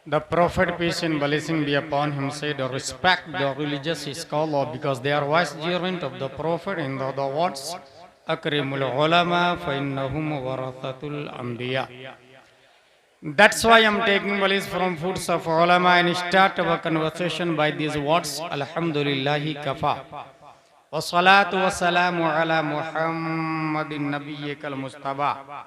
The Prophet, peace and blessing be upon him, said, respect the religious scholar because they are vicegerent of the Prophet. In the other words, Akrimul ulama fa innahum warathatul anbiya. That's why I'm taking values from foods of ulama and start our conversation by these words, Alhamdulillahi kafa. Wassalatu wassalamu ala Muhammadin nabiyyikal Mustafa.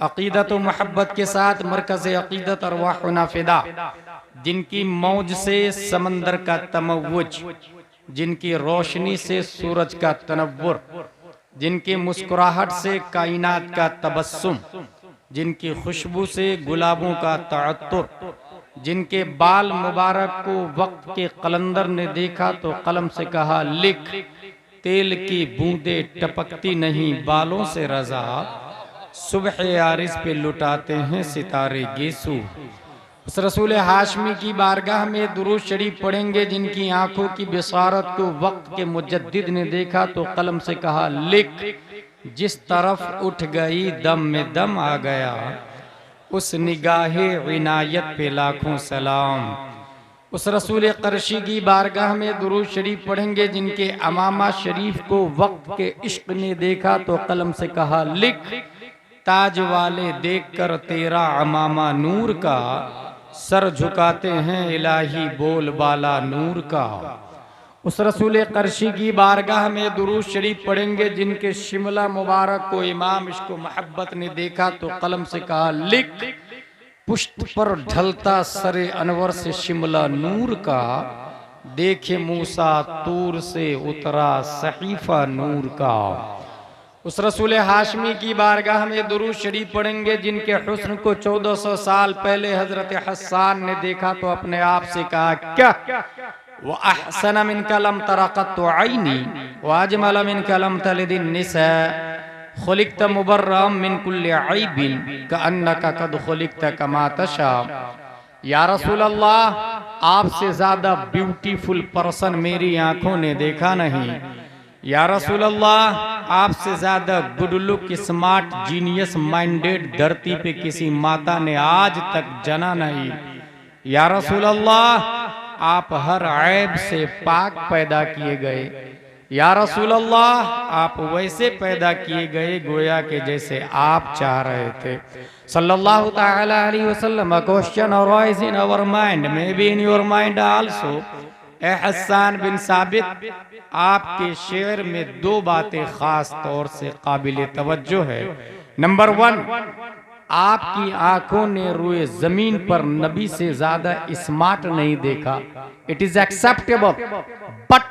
अक़ीदत मोहब्बत के साथ मरकज़ अक़ीदत अरवाहुना फ़िदा, जिनकी मौज से समंदर का तमव्वुज, जिनकी रोशनी से सूरज का तनव्वुर, जिनकी मुस्कुराहट से कायनात का तबस्सुम, जिनकी खुशबू से गुलाबों का तअत्तुर, जिनके बाल मुबारक को वक्त के कलंदर ने देखा तो कलम से कहा लिख, तेल की बूंदें टपकती नहीं बालों से रज़ा, सुबह आरिज़ पे लुटाते हैं सितारे गेसू। उस रसूल हाशमी की बारगाह में दुरूद शरीफ पढ़ेंगे, जिनकी आंखों की बिसारत को वक्त के मुजद्दिद ने देखा तो कलम से कहा लिख, जिस तरफ उठ गई दम में दम आ गया, उस निगाहे इनायत पे लाखों सलाम। उस रसूल करशी की बारगाह में दुरूद शरीफ पढ़ेंगे, जिनके अमामा शरीफ को वक्त के इश्क ने देखा तो कलम से कहा लिख, ताज वाले देखकर तेरा अमामा नूर का, सर झुकाते हैं इलाही बोल बाला नूर का। उस रसूल करशी की बारगाह में दुरूद शरीफ पढ़ेंगे, जिनके शिमला मुबारक को इमाम इश्क मोहब्बत ने देखा तो कलम से कहा लिख, पुष्ट पर ढलता सरे अनवर से शिमला नूर का, देखे मूसा तूर से उतरा सहीफा नूर का। उस रसूल हाशमी की बारगाह में दुरूद शरीफ पढ़ेंगे, जिनके हुस्न को 1400 साल पहले हजरत हस्सान ने देखा तो अपने आप से कहा क्या, व अहसन मिन कलम तरक़त आईनी व अजमल मिन कलम तलिदिन निसा, खुलिक़त मुबर्रम मिन कुल्लि ऐबिन कअन्नका कद खुलिक़त कमा तशा। या रसूल अल्लाह, आपसे ज्यादा ब्यूटीफुल पर्सन मेरी आंखों ने देखा नहीं। या रसूल अल्लाह, आपसे ज्यादा good look smart genius minded धरती पे किसी माता ने आज तक जना नहीं। या रसूल अल्लाह, आप हर ऐब से पाक पैदा किए गए। या रसूल अल्लाह, आप वैसे पैदा किए गए गोया के जैसे आप चाह रहे थे। सल्लल्लाहु ताला अलैहि वसल्लम, a question arises in our mind, maybe in your mind also। A Hassan bin साबित, आपके शेर में दो बातें खास तौर से काबिल तवज्जो है। नंबर 1, आपकी आंखों ने रुए जमीन पर नबी से ज्यादा स्मार्ट नहीं देखा। इट इज एक्सेप्टेबल, बट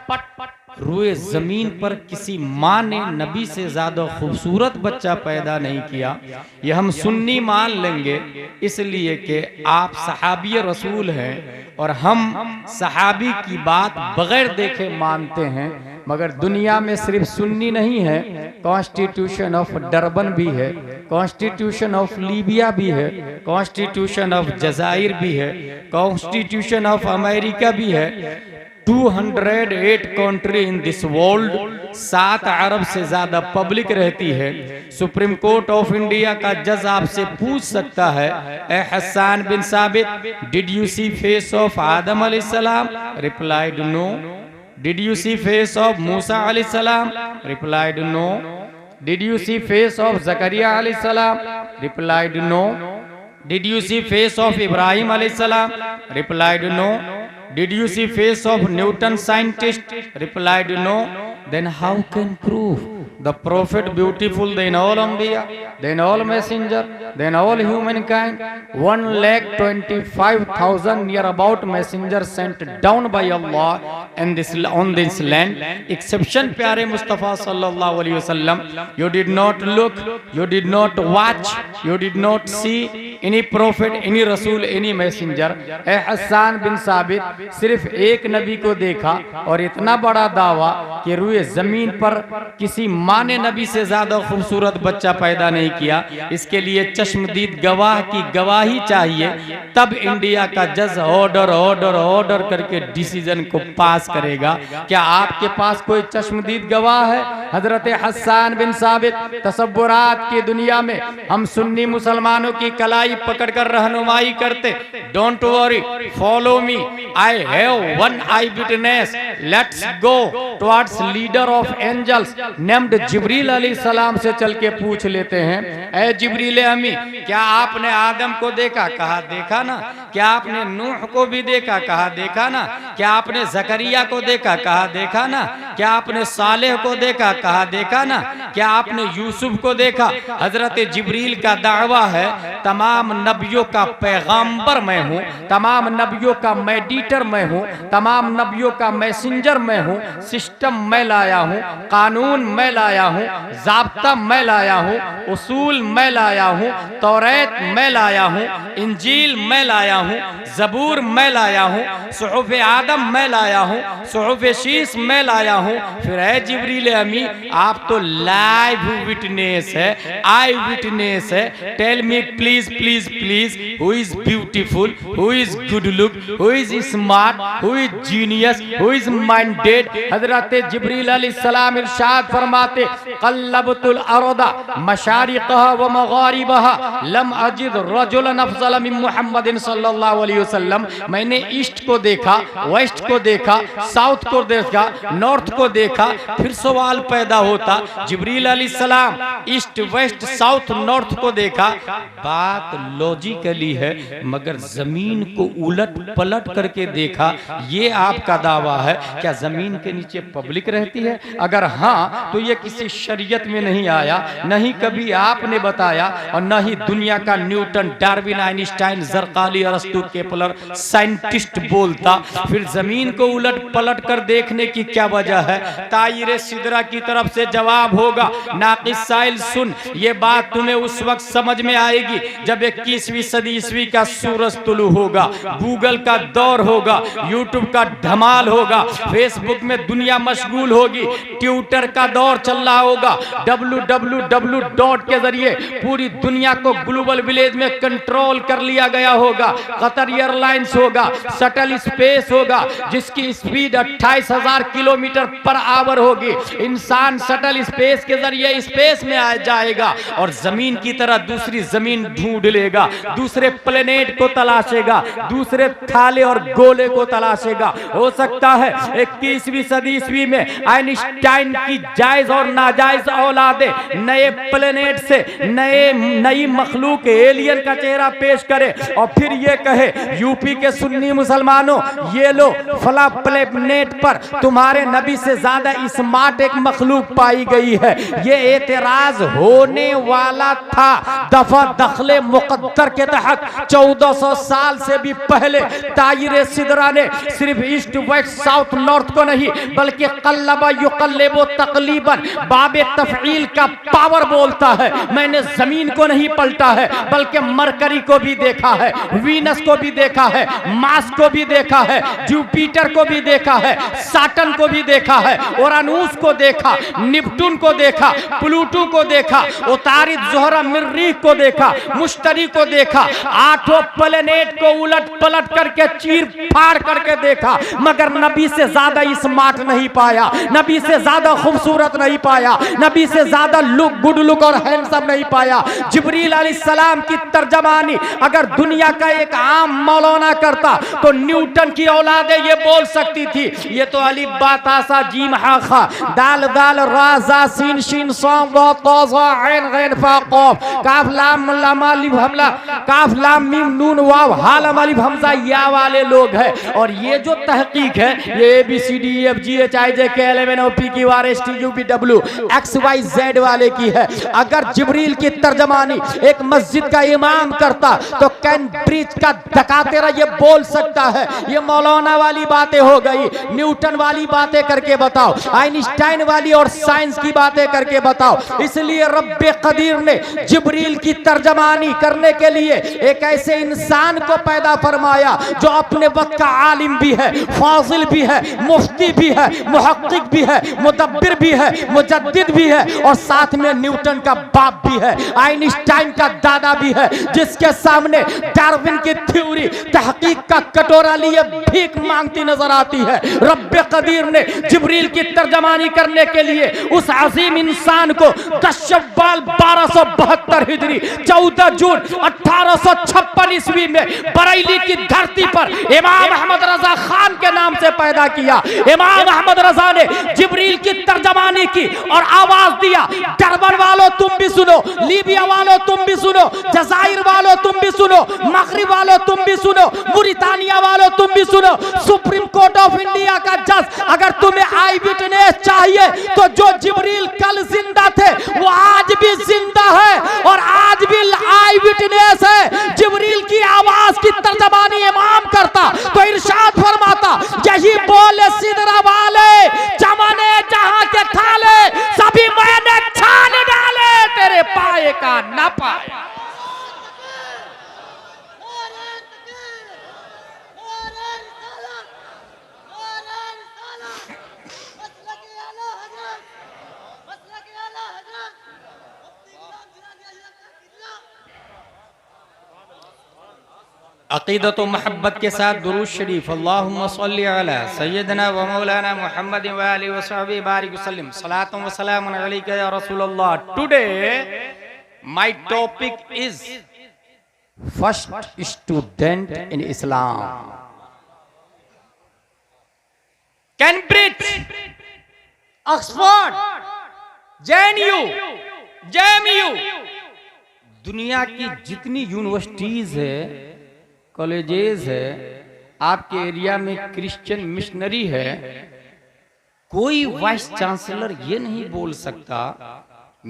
रुए जमीन पर किसी माँ ने नबी से ज्यादा खूबसूरत बच्चा पैदा नहीं किया। यह हम सुन्नी मान लेंगे, इसलिए कि आप सहाबी रसूल हैं और हम सहाबी की बात बगैर देखे मानते हैं। मगर दुनिया में सिर्फ सुन्नी नहीं है, कॉन्स्टिट्यूशन ऑफ डरबन भी है, कॉन्स्टिट्यूशन ऑफ लीबिया भी है, कॉन्स्टिट्यूशन ऑफ जजाइर भी है, कॉन्स्टिट्यूशन ऑफ अमेरिका भी है। 208 कंट्री इन दिस वर्ल्ड, 7 अरब से ज्यादा पब्लिक रहती है। सुप्रीम कोर्ट ऑफ इंडिया का जज आपसे पूछ सकता है, ए Hassan bin Sabit, did you see face of Adam अलैहिस्सलाम? Replied no. Did you see face of Musa alayhi salam? Replied no. Did you see face of Zakaria alayhi salam? Replied no. Did you see face of Ibrahim alayhi salam? Replied no. Did you see face of Newton scientist? Replied no. Then how can prove the prophet beautiful than all Anbiya, than all messenger, than all humankind? 1,25,000 near about messengers sent down by Allah and on this land, exception प्यारे मुस्तफ़ा सल्लल्लाहु अलैहि वसल्लम. You did not look, you did not watch, you did not see any prophet, any rasul, any messenger. ए हसन बिन साबित सिर्फ एक नबी को देखा और इतना बड़ा दावा कि रूए जमीन पर किसी माँ ने नबी से ज्यादा खूबसूरत बच्चा पैदा नहीं किया. इसके लिए चश्मदीद गवाह की गवाही चाहिए, तब इंडिया का जज ऑर्डर ऑर्डर ऑर्डर करके डिसीजन को पास करेगा. क्या आपके पास कोई चश्मदीद गवाह है? हजरत हसन बिन साबित तसव्वुरात की दुनिया में हम सुन्नी मुसलमानों की कलाई पकड़कर रहनुमाई करते. Don't worry, follow me, I have one eye witness. Let's go towards leader of angels named Jibreel अलैहिस्सलाम से चल के पूछ लेते हैं, ए जिब्रील अमी, क्या आपने आदम को देखा? कहा देखा ना. क्या आपने नूह को भी देखा? कहा देखा ना. क्या आपने जकरिया को देखा? कहा देखा ना. क्या आपने सालेह को देखा? कहा देखा ना. क्या आपने यूसुफ को देखा? हजरत जिब्रील का दावा है तमाम नबियों का पैगंबर मैं हूँ, तमाम नबियों का मेडिटर मैं हूँ, तमाम नबियों का मैसेंजर मैं हूँ. सिस्टम मैं लाया हूँ, कानून मैं लाया हूँ, ज़ाब्ता मैं लाया हूँ, उसूल मैं लाया हूँ, तौरात मैं लाया हूँ, इंजील मैं लाया हूँ, ज़बूर मैं लाया हूँ, सुहुफ़ आदम मैं लाया हूँ, सुहुफ़ शीस मैं लाया हूँ. फिर है जिब्रील अमी, आप तो लाइव विटनेस है, आई विटनेस है. Tell me please please please, who is beautiful, who is good look, who is smart, who is genius, who is minded. हजरत जिब्रील अलैहिस्सलाम इरशाद फरमाते, क़ल्लबतुल अर्दा मशारिक़हा व मग़ारिबहा लम अजिद रजुलन अफ़ज़ल मिन मुहम्मदिन सल्लल्लाहु अलैहि वसल्लम. मैंने ईस्ट को देखा, वेस्ट को देखा, साउथ को देखा, नॉर्थ को देखा. फिर सवाल पैदा होता, जिब्रील अलैहिस्सलाम ईस्ट वेस्ट साउथ नॉर्थ को देखा. बात लॉजिकली है, मगर जमीन को उलट पलट करके देखा, ये आपका दावा है. क्या जमीन के नीचे पब्लिक रहती है? अगर हाँ, तो ये किसी शरीयत में नहीं आया, नहीं कभी आपने बताया, और न ही दुनिया का न्यूटन, डार्विन, आइंस्टाइन, ज़रक़ाली, अरस्तू, केपलर साइंटिस्ट बोलता. फिर जमीन को उलट पलट कर देखने की क्या वजह है? तायरे सिदरा की तरफ से जवाब होगा, नाक़िस साइल सुन, ये बात तुम्हें उस वक्त समझ में आएगी जब 21वीं सदी ईस्वी का सूरज तुलू होगा, गूगल का दौर होगा, यूट्यूब का धमाल होगा, फेसबुक में दुनिया मशगूल होगी, ट्विटर का दौर चल रहा होगा, www के जरिए पूरी दुनिया को ग्लोबल विलेज में कंट्रोल कर लिया गया होगा. कतर एयरलाइंस होगा, शटल स्पेस होगा जिसकी स्पीड 28,000 किलोमीटर पर आवर होगी. इंसान शटल स्पेस के जरिए स्पेस में आ जाएगा और जमीन की तरह दूसरी जमीन ढूंढ लेगा, दूसरे प्लेनेट को तलाशेगा, दूसरे थाले और गोले को तलाशेगा. हो सकता है 21वीं सदी ईस्वी में आइंस्टाइन की जायज और नाजायज औलादे नए प्लेनेट से नई मखलूक एलियन का चेहरा पेश करे और फिर ये कहे, यूपी के सुन्नी मुसलमानों, ये लो फला प्लेनेट पर तुम्हारे नबी से ज्यादा स्मार्ट एक मखलूक पाई गई है. ये एतराज होने वाला था. दफा दखले मुकद्दर के तहत 1400 साल से भी पहले तायरे सिदरा ने सिर्फ ईस्ट वेस्ट साउथ नॉर्थ को नहीं, बल्कि कल्लबा युकल्लिबु तकलीबन, बाबे तफईल का पावर बोलता है. मैंने जमीन को नहीं पलटा है, बल्कि मरकरी को भी देखा है, वीनस को भी देखा है, मार्स को भी देखा है, जुपिटर को भी देखा है, सैटर्न को भी देखा है, उरानूस को देखा, नेपट्टून को देखा, प्लूटो को देखा, उतारिद, ज़ोहरा, मरीख को देखा, मुश्तरी को देखा. 8 प्लेनेट को उलट पलट करके चीर फाड़ करके देखा, मगर नबी से ज्यादा स्मार्ट नहीं पाया, नबी से ज्यादा खूबसूरत नहीं पाया, नबी से ज्यादा लुक, गुड लुक और हैंडसम नहीं पाया। जिब्रील अलैहिस्सलाम की तर्जमानी अगर दुनिया का एक आम मौलाना करता तो न्यूटन की औलादे ये बोल सकती थी। ये तो अलिफ बा ता सा जीम हा खा दाल दाल रा जा सीन शीन साम रा ता ज़ा ऐन गैन फा क़ाफ काफ लाम लाम अलिफ हमला काफ लाम मीम नून वाव हा लाम अलिफ हमजा या वाले लोग हैं। और ये जो तहकीक है ये ABCDEFGHIJKLMNOPQRSTUVW XYZ वाले की है। अगर जिब्रील की तर्जमानी एक मस्जिद का इमाम करता तो कैम्ब्रिज का दकातेरा ये बोल सकता है ये मौलाना वाली बातें हो गई, न्यूटन वाली बातें करके बताओ, आइंस्टाइन वाली और साइंस की बातें करके बताओ। इसलिए रब्बे कदीर ने जिब्रील की तर्जमानी करने के लिए एक ऐसे इंसान को पैदा फरमाया जो अपने वक्त का आलिम भी है, फाजिल भी है, मुफ्ती भी है, मुहक्किक भी है, मुदब्बिर भी है, मुजद्दिद भी है और साथ में न्यूटन का बाप भी है, आइंस्टाइन का दादा भी है, जिसके सामने डार्विन की थ्योरी तहकीक का कटोरा लिए भीख मांगती नजर आती है। रब्बे कदीर ने जिब्रील की तर्जमानी करने के लिए उस अजीम इंसान को 10 शव्वाल 1272 हिजरी 14 जून 1856 ईस्वी में बरेली की धरती पर इमाम अहमद रजा खान के नाम से पैदा किया। इमाम अहमद रजा ने जिब्रील की तर्जमानी की और आवाज दिया, डरबन वालों तुम भी सुनो, लीबिया वालों तुम भी सुनो, जजायर वालों तुम भी सुनो, मगरिब वालों तुम भी सुनो, मुरितानिया वालों तुम भी सुनो। सुप्रीम कोर्ट ऑफ इंडिया का जज अगर तुम्हें आई विटनेस चाहिए तो जो जिब्रील कल जिंदा थे वो आज भी जिंदा है और आज भी आई विटनेस है। जिब्रील की आवाज की तर्जमानी इमाम करता तो इरशाद फरमाता, यही बोले सिदरा वाले चमने जहां के खाले सभी मैंने छान डाले तेरे पाए का ना पाए। अक़ीदत व मोहब्बत के साथ दुरूद शरीफ अल्लाहुम्मा सल्ली अला सय्यदना व मौलाना मुहम्मद व आलिहि व सहबिहि बारिक वसल्लम सलातुन व सलामुन अलैका या रसूलल्लाह। Today my topic is first student in Islam. Cambridge, Oxford, JNU, दुनिया की जितनी यूनिवर्सिटीज है, कॉलेजेस है, आपके एरिया में क्रिश्चियन मिशनरी है, कोई वाइस चांसलर ये नहीं बोल सकता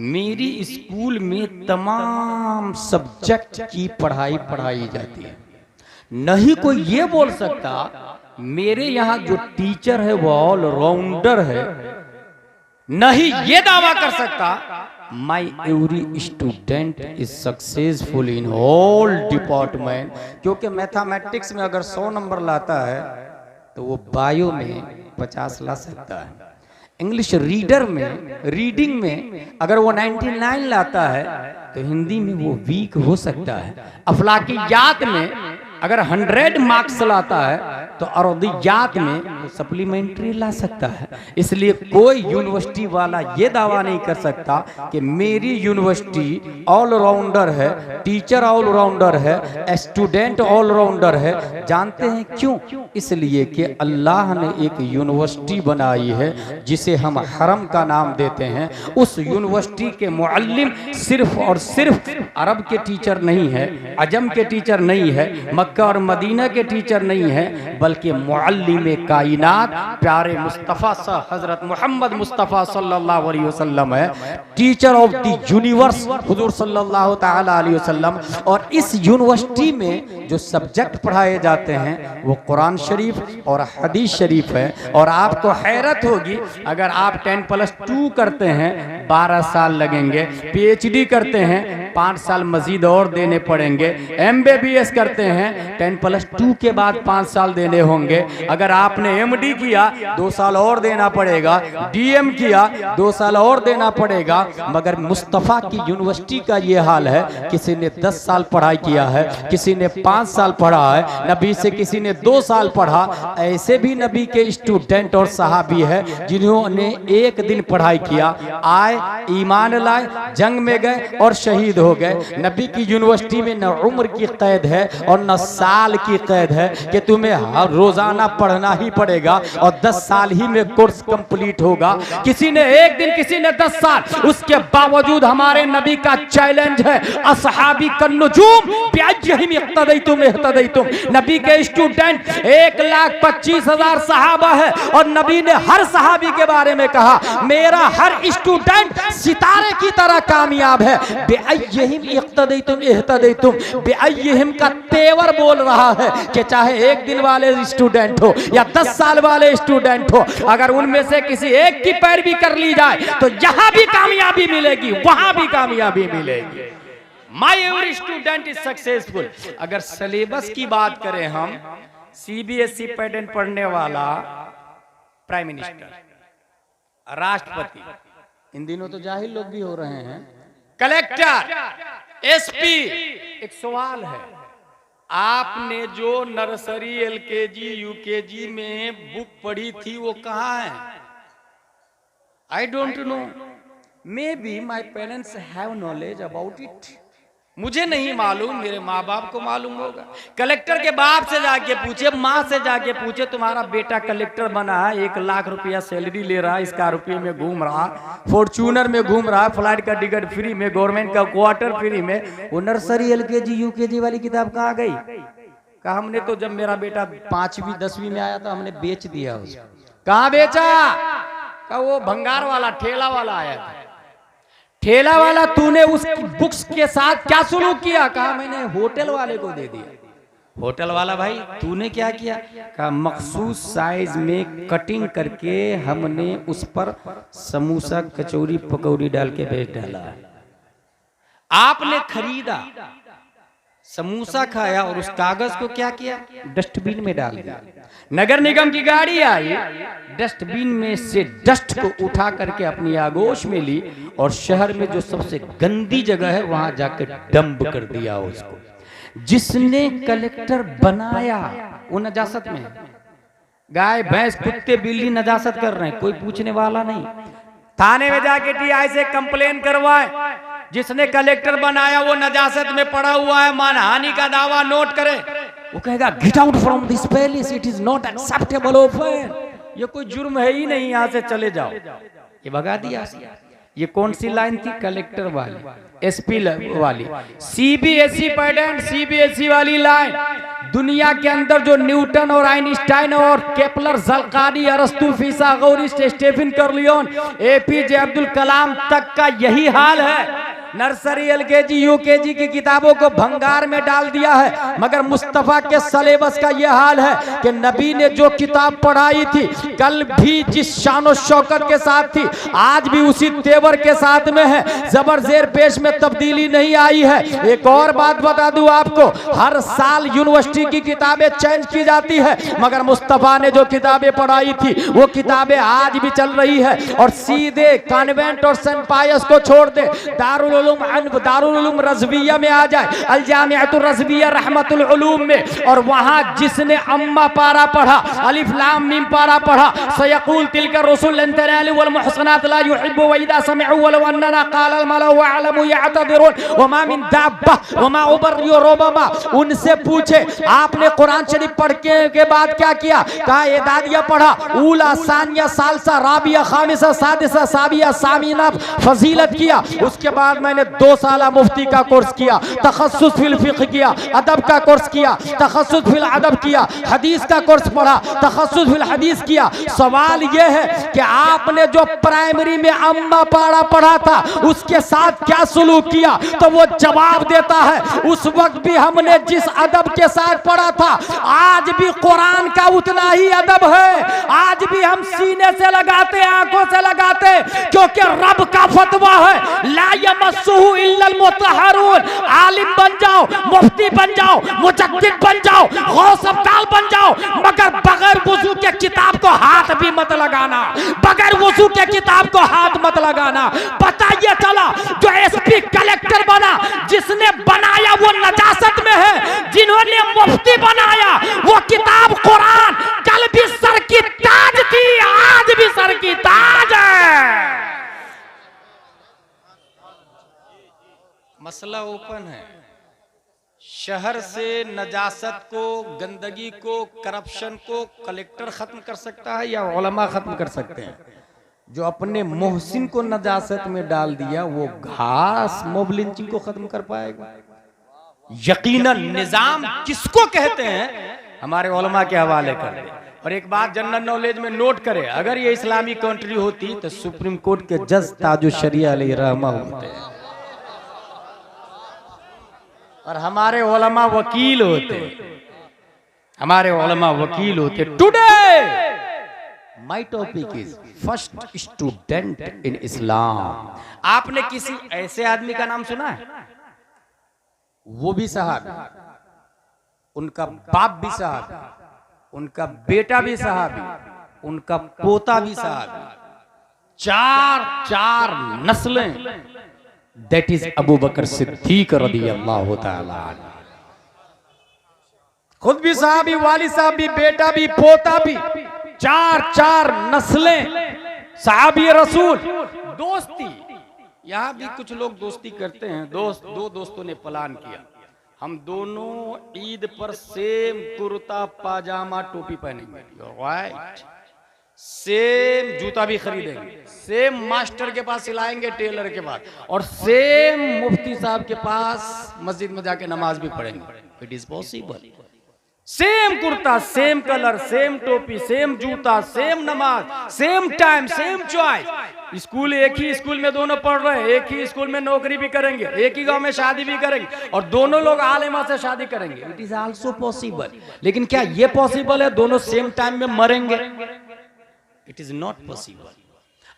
मेरी स्कूल में तमाम सब्जेक्ट की पढ़ाई जाती है। नहीं कोई ये बोल सकता मेरे यहाँ जो टीचर है वो ऑलराउंडर है। नहीं ये दावा कर सकता माई every student is successful in all department. क्योंकि मैथमेटिक्स में अगर 100 नंबर लाता है तो वो बायो में 50 ला सकता है। इंग्लिश रीडर में, रीडिंग में अगर वो 99 लाता है तो हिंदी में वो वीक हो सकता है। अफलाकियात में अगर 100 मार्क्स लाता है तो अरदियात में वो सप्लीमेंट्री ला सकता है। इसलिए कोई यूनिवर्सिटी वाला ये दावा नहीं कर सकता कि मेरी यूनिवर्सिटी ऑलराउंडर है, टीचर ऑलराउंडर है, स्टूडेंट ऑलराउंडर है। जानते हैं क्यों? इसलिए कि अल्लाह ने एक यूनिवर्सिटी बनाई है जिसे हम हरम का नाम देते हैं। उस यूनिवर्सिटी के मुअल्लिम सिर्फ और सिर्फ अरब के टीचर नहीं है, अजम के टीचर नहीं है, मक्का और मदीना के टीचर नहीं है, बल्कि मुअल्लिम कायनात प्यारे मुस्तफ़ा हजरत मोहम्मद मुस्तफ़ा सल्लल्लाहु अलैहि वसल्लम है। टीचर ऑफ द यूनिवर्स हुजूर सल्लल्लाहु तआला अलैहि वसल्लम। और इस यूनिवर्सिटी में जो सब्जेक्ट पढ़ाए जाते हैं वो कुरान शरीफ और हदीस शरीफ है। और आपको हैरत होगी अगर आप 10+2 करते हैं 12 साल लगेंगे, PhD करते हैं 5 साल मजीद और देने पड़ेंगे, MBBS करते हैं 10+2 के बाद 5 साल देने होंगे, अगर आपने एमडी किया 2 साल और देना पड़ेगा, डीएम किया 2 साल और देना पड़ेगा। मगर मुस्तफ़ा की यूनिवर्सिटी का ये हाल है, किसी ने 10 साल पढ़ाई किया है, किसी ने 5 साल पढ़ा है, नबी से किसी ने 2 साल पढ़ा। ऐसे भी नबी के स्टूडेंट और सहाबी है जिन्होंने 1 दिन पढ़ाई किया, आए ईमान लाए, जंग में गए और शहीद हो गए। नबी की यूनिवर्सिटी में न उम्र की कैद है और न साल की कैद है कि तुम्हें हर रोजाना पढ़ना ही पड़ेगा और 10 साल ही में कोर्स कंप्लीट होगा। किसी ने 1 दिन, किसी ने 10 साल। उसके बावजूद हमारे नबी का चैलेंज है, असहाबी कन्नुजूम बिअय्यहिम इक्तदैतुम इहतदैतुम। नबी के स्टूडेंट 1,25,000 सहाबा है और नबी ने हर सहाबी के बारे में कहा मेरा हर स्टूडेंट सितारे की तरह कामयाब है। बिअय्यहिम इक्तदैतुम इहतदैतुम, बिअय्यहिम का तेवर बोल रहा है कि चाहे 1 दिन वाले स्टूडेंट हो या 10 साल वाले स्टूडेंट हो, अगर उनमें से किसी एक की पैरवी कर ली जाए तो यहां भी कामयाबी मिलेगी, वहां भी कामयाबी मिलेगी। माई एवरी स्टूडेंट इज सक्सेसफुल। अगर सिलेबस की बात करें हम, सीबीएसई पैटर्न पढ़ने वाला प्राइम मिनिस्टर, राष्ट्रपति, इन दिनों तो जाहिल लोग भी हो रहे हैं, कलेक्टर, एसपी। एक सवाल है, आपने जो नर्सरी, एलकेजी, यूकेजी में बुक पढ़ी थी वो कहाँ है? I don't know, may be my parents have knowledge about it. मुझे नहीं मालूम, मेरे माँ बाप को मालूम होगा। कलेक्टर के बाप से जाके पूछे, माँ से जाके पूछे, तुम्हारा बेटा कलेक्टर बना है, 1 लाख रुपया सैलरी ले रहा है, स्कॉर्पियो में घूम रहा, फॉर्च्यूनर में घूम रहा, फ्लाइट का टिकट फ्री में, गवर्नमेंट का क्वार्टर फ्री में, वो नर्सरी, एलकेजी, यूकेजी वाली किताब कहाँ गई? कहा हमने तो जब मेरा बेटा 5वीं 10वीं में आया था हमने बेच दिया उसको। कहाँ बेचा? कहा वो भंगार वाला, ठेला वाला आया था। ठेला वाला, तूने उस बुक्स के साथ क्या सुलूक किया? कहा मैंने होटल वाले को दे दिया। होटल वाला भाई तूने क्या किया? कहा मखसूस साइज में कटिंग करके हमने उस पर समोसा, कचौरी, पकौड़ी डाल के बेच डाला। आपने खरीदा, समोसा खाया और उस कागज को क्या किया? डस्टबिन में डाल दिया। नगर निगम की गाड़ी आई, डस्टबिन में से डस्ट को उठा करके अपनी आगोश में ली और शहर में जो सबसे गंदी जगह है वहां जाकर डंप कर दिया उसको। जिसने कलेक्टर बनाया वो नजासत में है। गाय, भैंस, कुत्ते, बिल्ली नजासत कर रहे हैं, कोई पूछने वाला नहीं। थाने में जाके टीआई से कंप्लेन करवाए, जिसने कलेक्टर बनाया वो नजासत में पड़ा हुआ है, मानहानि का दावा नोट करे, वो कहेगा get out from this palace, it is not acceptable offence. ये कोई जुर्म है ही नहीं, यहां से चले जाओ। ये भगा दिया। ये कौन सी लाइन थी? कलेक्टर वाली, एसपी वाली, सीबीएसई पैटर्न, सीबीएसई वाली लाइन। दुनिया के अंदर जो न्यूटन और आइंस्टाइन और केपलर, ज़ल्कानी, अरस्तु, फिसागोरस, स्टीफन कर्लियोन, एपीजे अब्दुल कलाम तक का यही हाल है। नर्सरी, एलकेजी, यूकेजी की किताबों को भंगार में डाल दिया है। मगर मुस्तफा के सिलेबस का यह हाल है कि नबी ने जो किताब पढ़ाई थी, कल भी जिस शान शौकत के साथ थी, आज भी उसी तेवर के साथ में है। जबर जेर पेश में तब्दीली नहीं आई है। एक और बात बता दूं आपको, हर साल यूनिवर्सिटी की किताबें चेंज की जाती है, मगर मुस्तफा ने जो किताबें पढ़ाई थी वो किताबें आज भी चल रही है। और सीधे कॉन्वेंट और सेंट पायस को छोड़ दे, दारुल उलूम रज़विया में आ जाए, अल जामिअतुर रज़विया रहमतुल उलूम में, और वहां जिसने अम्मा पारा पढ़ा, अलिफ लाम मीम पारा पढ़ा, सयक़ूल तिलका रसूल लन तनालु वल मुहसनात ला युहिब्बु व इदा समिअू वलौ अन्ना क़ाल अल मलअ व अअलमु यअतदिरून व मा मिन दाब्बा व मा उबर्रियु रब्बमा। उनसे पूछे आपने कुरान शरीफ पढ़ के बाद क्या किया? कहा एदादिया पढ़ा, ऊला, सानिया, सालसा, राबिया, खामिसा, सादिसा, साबिया, सामीना, फजीलत किया। उसके बाद मैंने 2 साल मुफ्ती का कोर्स किया, तखस्सुस फिल फिक़्ह किया, अदब का कोर्स किया, तखस्सुस फिल अदब किया, हदीस का कोर्स पढ़ा, तखस्सुस फिल हदीस किया। सवाल यह है कि आपने जो प्राइमरी में अम्मा पारा पढ़ा था उसके साथ क्या सलूक किया? तो वो जवाब देता है उस वक्त भी हमने जिस अदब के साथ पढ़ा था आज भी कुरान का उतना ही अदब है। आज भी हम सीने से लगाते, आंखों से लगाते, क्योंकि रब का फतवा है ला यमस यमस्सुहु इल्लल मुतहहरून। आलिम बन जाओ, मुफ्ती बन जाओ, मुजद्दिद बन जाओ, गौस अब्दाल बन जाओ, मगर बगैर वुजू के किताब को हाथ भी मत लगाना, बगैर वुजू के किताब को हाथ मत लगाना। पता ये चला जो एसपी कलेक्टर बना, जिसने बनाया वो नजासत में है, जिन्होंने मुफ्ती बनाया वो किताब कुरान कल भी सर की ताज थी, आज भी सर की ताज है। मसला ओपन है। शहर से नजासत को, गंदगी को, करप्शन को कलेक्टर खत्म कर सकता है या उलमा खत्म कर सकते हैं? जो अपने मोहसिन को नजासत में डाल दिया वो घास मोब लिंचिंग को खत्म कर पाएगा? यकीनन निजाम किसको कहते हैं हमारे उलमा के हवाले कर दे। और एक बात जनरल नॉलेज में नोट करें, अगर ये इस्लामी कंट्री होती तो सुप्रीम कोर्ट के जज ताजुल शरिया अलैहि रहमा होते हैं और हमारे उलमा वकील होते, हमारे उलमा वकील होते। Today my topic is first student in Islam. आपने किसी ऐसे आदमी का नाम सुना है? वो भी सहाबी, उनका बाप भी सहाबी, उनका बेटा भी सहाबी, उनका पोता भी सहाबी, चार नस्लें। दैट इज अबू बकर सिद्दीक रज़ियल्लाहु ताला अन्हु। खुद भी सहाबी, वालिद साहब भी, बेटा भी, पोता भी, चार नस्लें सहाबी रसूल। दोस्ती, यहां भी कुछ लोग दोस्ती करते हैं। दो दोस्तों ने प्लान किया, हम दोनों ईद पर सेम कुर्ता पाजामा टोपी पहनेंगे, राइट, सेम जूता भी खरीदेंगे, सेम मास्टर के पास सिलाएंगे, टेलर के पास, और सेम मुफ्ती साहब के पास मस्जिद में जाके नमाज भी पढ़ेंगे। It is possible. Same kurta, same colour, same टोपी, सेम जूता, सेम नमाज, same time, same choice. School एक ही स्कूल में दोनों पढ़ रहे हैं, एक ही स्कूल में नौकरी भी करेंगे, एक ही गांव में शादी भी करेंगे और दोनों लोग आलिमा से शादी करेंगे। It is also possible. लेकिन क्या ये पॉसिबल है दोनों सेम टाइम में मरेंगे? It is not possible.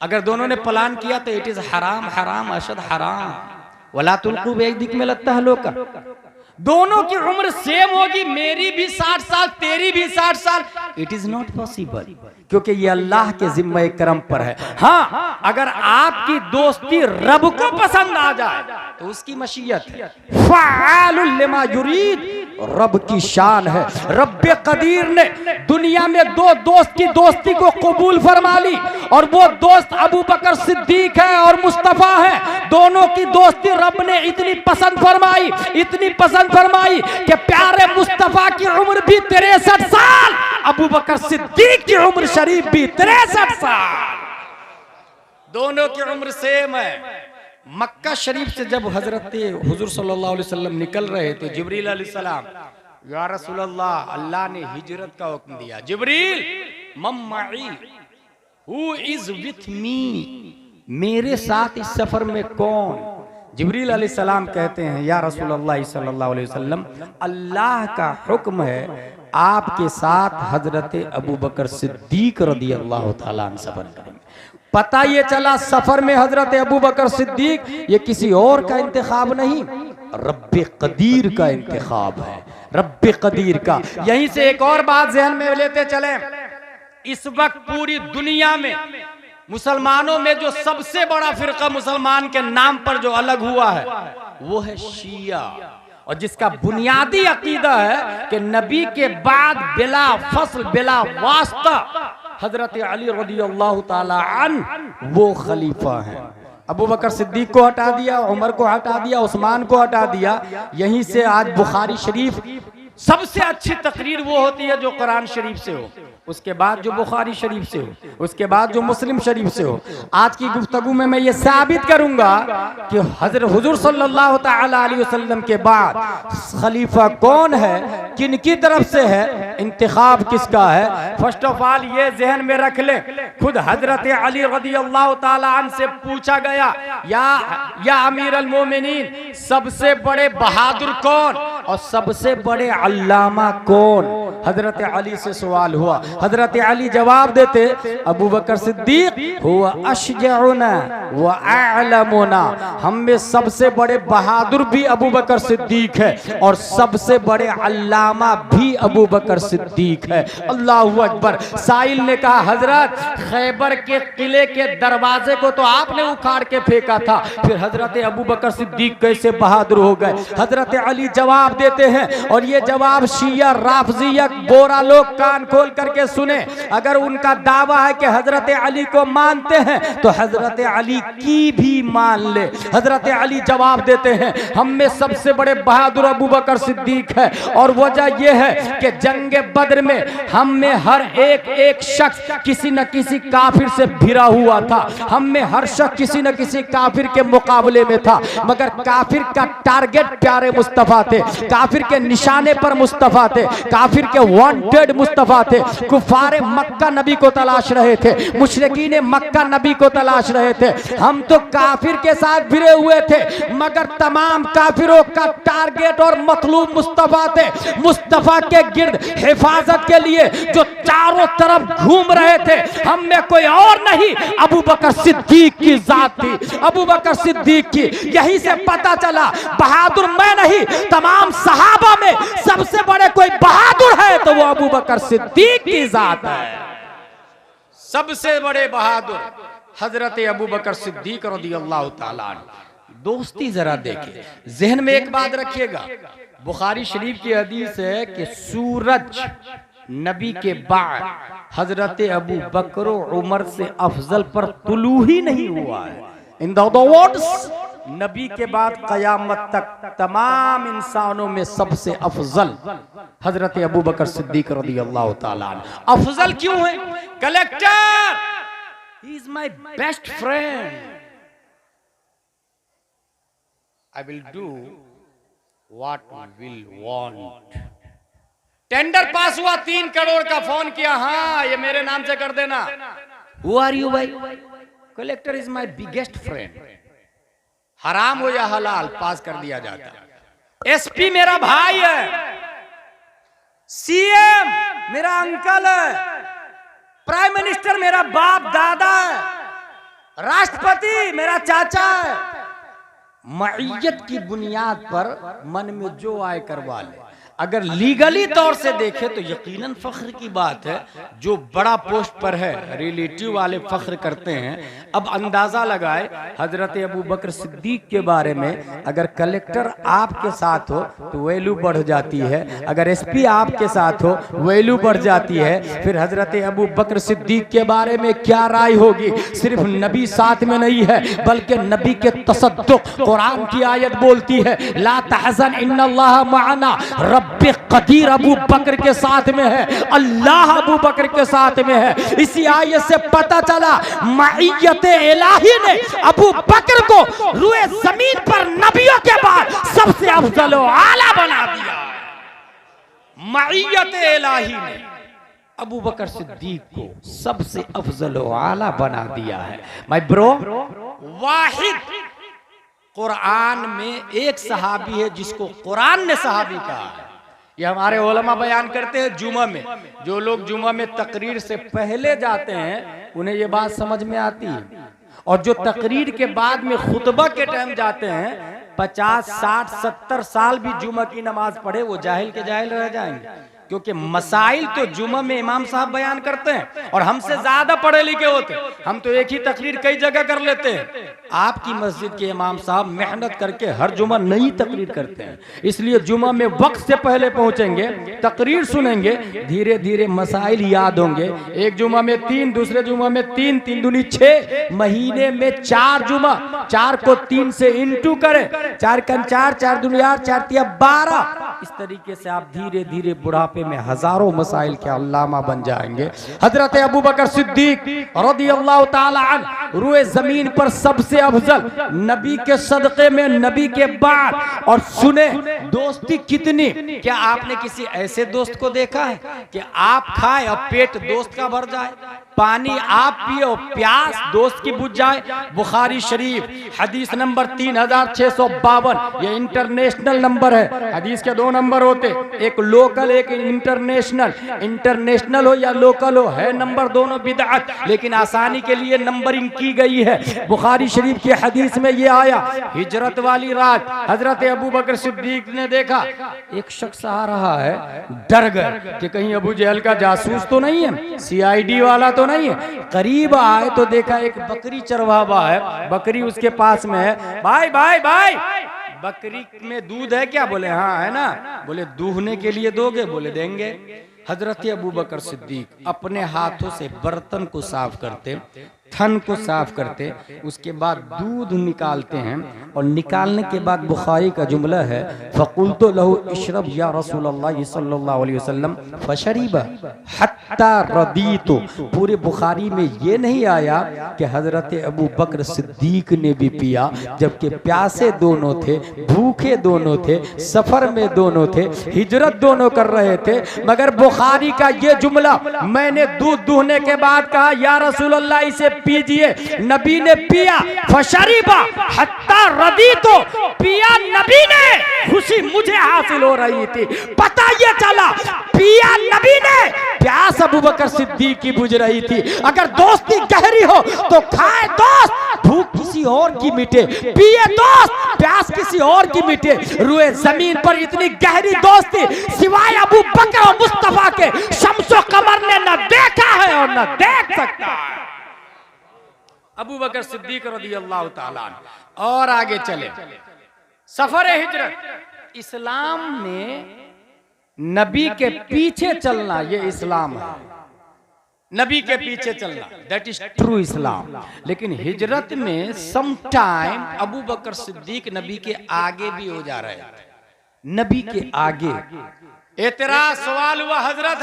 अगर दोनों ने प्लान किया तो इट इज हराम, हराम अशद हराम। वला तुल्कू बियदिकुम इला तहलुका। दोनों की उम्र सेम होगी, मेरी भी 60 साल, तेरी भी 60 साल। इट इज नॉट पॉसिबल, क्योंकि ये अल्लाह के जिम्मे करम पर है। हाँ, अगर आपकी दोस्ती रब को पसंद आ जाए तो उसकी मशीयत है। फ़आलुल लिमा युरीद, रब की शान है। रब्बे कदीर ने दुनिया में दो दोस्त की दोस्ती को कबूल फरमा ली और वो दोस्त अबू बकर सिद्दीक है और मुस्तफा है। दोनों की दोस्ती रब ने इतनी पसंद फरमाई, इतनी पसंद फरमाई कि प्यारे मुस्तफा की उम्र भी 63 साल, अबू बकर सिद्दीक की उम्र शरीफ भी 63 साल। दोनों की उम्र सेम है। मक्का शरीफ से जब हजरत हुजूर सल्लल्लाहु अलैहि वसल्लम निकल रहे थे, जिब्रील अलैहिस्सलाम, या रसूल अल्लाह, अल्लाह ने हिजरत का हुक्म दिया। जिब्रील मम्माई, हु इज विथ मी, मेरे साथ इस सफर में कौन? जिब्रील अलैहिस्सलाम कहते हैं, या रसूल अल्लाह सल्लल्लाहु अलैहि वसल्लम, अल्लाह का हुक्म है आपके साथ हजरत अबू बकर सिद्दीक रज़ियल्लाहु ताला अन्हु सफर करेंगे। पता ये चला सफर में हजरत अबू बकर सिद्दीक ये किसी और का इंतखाब नहीं, रब्बे कदीर का इंतखाब है, रब्बे कदीर का। यहीं से एक और बात ज़हन में लेते चले, इस वक्त पूरी दुनिया में मुसलमानों में जो सबसे बड़ा फिरका मुसलमान के नाम पर जो अलग हुआ है वो है शिया, और जिसका बुनियादी अकीदा है कि नबी के बाद बिला फसल बिला वास्ता हजरत अली रज़ियल्लाहु ताला अन्हु वो खलीफा हैं। अबू बकर सिद्दीक को हटा दिया, उमर को हटा दिया, उस्मान को हटा दिया। यहीं से आज बुखारी शरीफ सबसे अच्छी तकरीर वो होती है जो कुरान शरीफ से हो, उसके बाद जो बुखारी शरीफ से हो, उसके बाद जो मुस्लिम शरीफ से हो। आज की गुफ्तगू में मैं ये साबित करूंगा कि हजरत हुजूर सल्लल्लाहु ताला अलैहि वसल्लम के बाद खलीफा कौन है, किनकी तरफ से है, इंतखाब किसका है। फर्स्ट ऑफ ऑल ये जहन में रख ले, खुद हजरत अली रज़ियल्लाहु ताला अन्हु से पूछा गया, या अमीर अल मोमिनीन, सबसे बड़े बहादुर कौन और सबसे बड़े अल्लामा कौन? हजरत अली से सवाल हुआ, हजरत अली जवाब देते, अबू बकर सिद्दीक हुआ अशजउना व अअलमुना, हम में सबसे बड़े बहादुर भी अबू बकर सिद्दीक है और सबसे बड़े अल्लामा भी अबू बकर सिद्दीक है। अल्लाहु अकबर। साइल ने कहा, हजरत खैबर के किले के दरवाजे को तो आपने उखाड़ के फेंका था, फिर हजरत अबू बकर सिद्दीक कैसे बहादुर हो गए? हजरत अली जवाब देते हैं, और ये जवाब शिया राफजिया बोरा लोग कान खोल करके सुने। अगर उनका दावा है कि हजरत अली को मानते हैं तो हजरत अली की भी मान ले। हजरत अली जवाब देते हैं, हम में सबसे बड़े बहादुर अबू बकर सिद्दीक है, और वजह यह है कि जंगे बद्र में हम में हर एक शख्स किसी न किसी काफिर से भिड़ा हुआ था। हम में हर शख्स किसी न किसी काफिर के मुकाबले में था, मगर काफिर का टारगेट प्यारे मुस्तफा थे, काफिर के निशाने पर मुस्तफा थे, काफिर के वांटेड मुस्तफा थे। कुफारे मक्का नबी को तलाश रहे थे, मुशरिकीन मक्का नबी को तलाश रहे थे। हम तो काफिर के साथ भिड़े हुए थे, मगर तमाम काफिरों का टारगेट और मतलूब मुस्तफा थे। मुस्तफा के गिर्द हिफाजत के लिए जो चारों तरफ घूम रहे थे, हम में कोई और नहीं, अबू बकर सिद्दीक की जात थी, अबू बकर सिद्दीक की। यही से पता चला बहादुर मैं नहीं, तमाम सहाबा में सबसे बड़े कोई बहादुर है तो वो अबू बकर सिद्दीक की जात है। सबसे बड़े बहादुर हजरत अबू बकर सिद्दीक रज़ियल्लाहु ताला अन्हु। दोस्ती जरा देखे, जहन में एक बात रखिएगा, बुखारी शरीफ की हदीस है कि सूरज नबी के बाद हजरत अबू बकर उमर से अफजल पर तुलू ही नहीं हुआ है। इन द वर्ड्स, नबी के बाद कयामत तक तमाम इंसानों में सबसे अफजल हजरत अबू बकर सिद्दीक रज़ियल्लाहु ताला अन्हु। अफजल क्यों है? Collector, he is my best friend, I will do what will want. Tender pass हुआ, 3 करोड़ का, फोन किया, हाँ ये मेरे नाम से कर देना। हु आर यू भाई? Collector is my biggest friend. हराम हो या हलाल पास कर दिया जाता। एसपी मेरा भाई है, सीएम मेरा अंकल है, प्राइम मिनिस्टर मेरा बाप दादा है, राष्ट्रपति मेरा चाचा है। मईयत की बुनियाद पर मन में जो आए करवा ले। अगर लीगली तौर से देखे तो यकीनन फख्र की बात है, जो बड़ा पोस्ट पर है रिलेटिव वाले फख्र करते हैं। अब अंदाजा लगाए, हजरत अबू बकर सिद्दीक के बारे में अगर कलेक्टर आपके साथ हो तो वैल्यू बढ़ जाती है, अगर एसपी आपके साथ हो वैल्यू बढ़ जाती है। फिर हजरत अबू बकर सिद्दीक के बारे में क्या राय होगी? सिर्फ नबी साथ में नहीं है, बल्कि नबी के तसद्दुक, कुरान की आयत बोलती है, ला तहज़न इन्नल्लाह मअना, रब्बे कदीर अबू बकर के साथ में है, अल्लाह अबू बकर के साथ में है। इसी आयत से पता चला मईयत इलाही ने अबू बकर को रुए जमीन पर नबियों के बाद सबसे अफजल व आला बना दिया। मईयत इलाही ने अबू बकर सिद्दीक को सबसे अफजल व आला बना दिया है। माय ब्रो, वाहिद कुरान में एक सहाबी है जिसको कुरान ने सहाबी कहा है। ये हमारे उलमा बयान करते हैं जुमा में। जो लोग जुमा में तकरीर से पहले जाते हैं उन्हें ये बात समझ में आती है, और जो तकरीर के बाद में खुतबा के टाइम जाते हैं 50, 60, 70 साल भी जुमा की नमाज पढ़े, वो जाहिल के जाहिल रह जाएंगे। क्योंकि मसाइल तो जुमा में इमाम साहब बयान करते हैं और हमसे ज्यादा पढ़े लिखे होते हैं। हम तो एक ही तकरीर कई जगह कर लेते हैं। आपकी मस्जिद के इमाम साहब मेहनत करके हर जुमा नई तकरीर करते हैं, इसलिए जुमा में वक्त से पहले पहुंचेंगे, तकरीर सुनेंगे, धीरे धीरे मसाइल याद होंगे। एक जुमा में 3, दूसरे जुमा में 3, 3 दूनी 6, महीने में 4 जुमा, 4 को 3 से इंटू करें, 4 कन 4, 4 दूनी 8, 4 तिया 12। इस तरीके से आप धीरे धीरे बुढ़ापे में हजारों मसाइल के अल्लामा बन जाएंगे। हजरत अबू बकर सिद्दीक रज़ियल्लाहु ताला अन्हु रुए जमीन पर सबसे अफजल, नबी के सदक़े में, नबी के बाद। और सुने दोस्ती कितनी, क्या आपने किसी ऐसे दोस्त को देखा है कि आप खाएं और पेट दोस्त का भर जाए? पानी आप पियो, प्यास दोस्त की बुझ जाए। बुखारी शरीफ हदीस नंबर 3652, ये इंटरनेशनल नंबर है। हदीस के 2 नंबर होते, एक लोकल एक इंटरनेशनल। इंटरनेशनल हो या लोकल हो, है नंबर दोनों बिदअत, लेकिन आसानी के लिए नंबरिंग की गई है। बुखारी शरीफ की हदीस में ये आया, हिजरत वाली रात हजरत अबू बकर सिद्दीक ने देखा एक शख्स आ रहा है, डर गए कि कहीं अबू जहल का जासूस तो नहीं है, CID वाला तो नहीं है। करीब आए तो देखा एक बकरी चरवाहा है, बकरी उसके पास में है। भाई भाई भाई, बकरी में दूध है क्या? बोले हाँ है ना। बोले दूहने के लिए दोगे? बोले देंगे। हजरत अबू बकर सिद्दीक अपने हाथों से बर्तन को साफ करते, थन को साफ करते, उसके बाद दूध निकालते हैं, और निकालने के बाद बुखारी का जुमला है, फ़क़ुल्तु लहू इशरब या रसूलल्लाह सल्लल्लाहु अलैहि वसल्लम फशरीबा हत्ता रदीतु। पूरे बुखारी में ये नहीं आया कि हजरत अबू बकर सिद्दीक ने भी पिया, जबकि प्यासे दोनों थे, भूखे दोनों थे, सफर में दोनों थे, हिजरत दोनों कर रहे थे। मगर बुखारी का ये जुमला, मैंने दूध दूहने के बाद कहा या रसूलल्लाह इसे पीजिए, नबी ने पिया, फशरीबा हत्ता रदी, तो पिया नबी ने, खुशी मुझे हासिल हो रही थी, पता ये चला पिया नबी ने, प्यास अबू बकर सिद्दीक की बुझ रही थी। अगर दोस्ती गहरी हो तो खाए दोस्त, भूख किसी और की मिटे, पिए दोस्त, प्यास किसी और की मिटे। रुए जमीन पर इतनी गहरी दोस्ती सिवाय अबू बकर और मुस्तफा के शम्सो कमर ने न देखा है और न देख सकता है। अबू बकर सिद्दीक रज़ियल्लाहु ताला अन्हु। और आगे चले, सफर हिजरत। इस्लाम में नबी के पीछे चलना, ये इस्लाम है, नबी के पीछे चलना, दैट इज ट्रू इस्लाम। लेकिन हिजरत में सम टाइम अबू बकर सिद्दीक नबी के आगे भी हो जा रहे हैं, नबी के आगे। एतराज सवाल हुआ, हजरत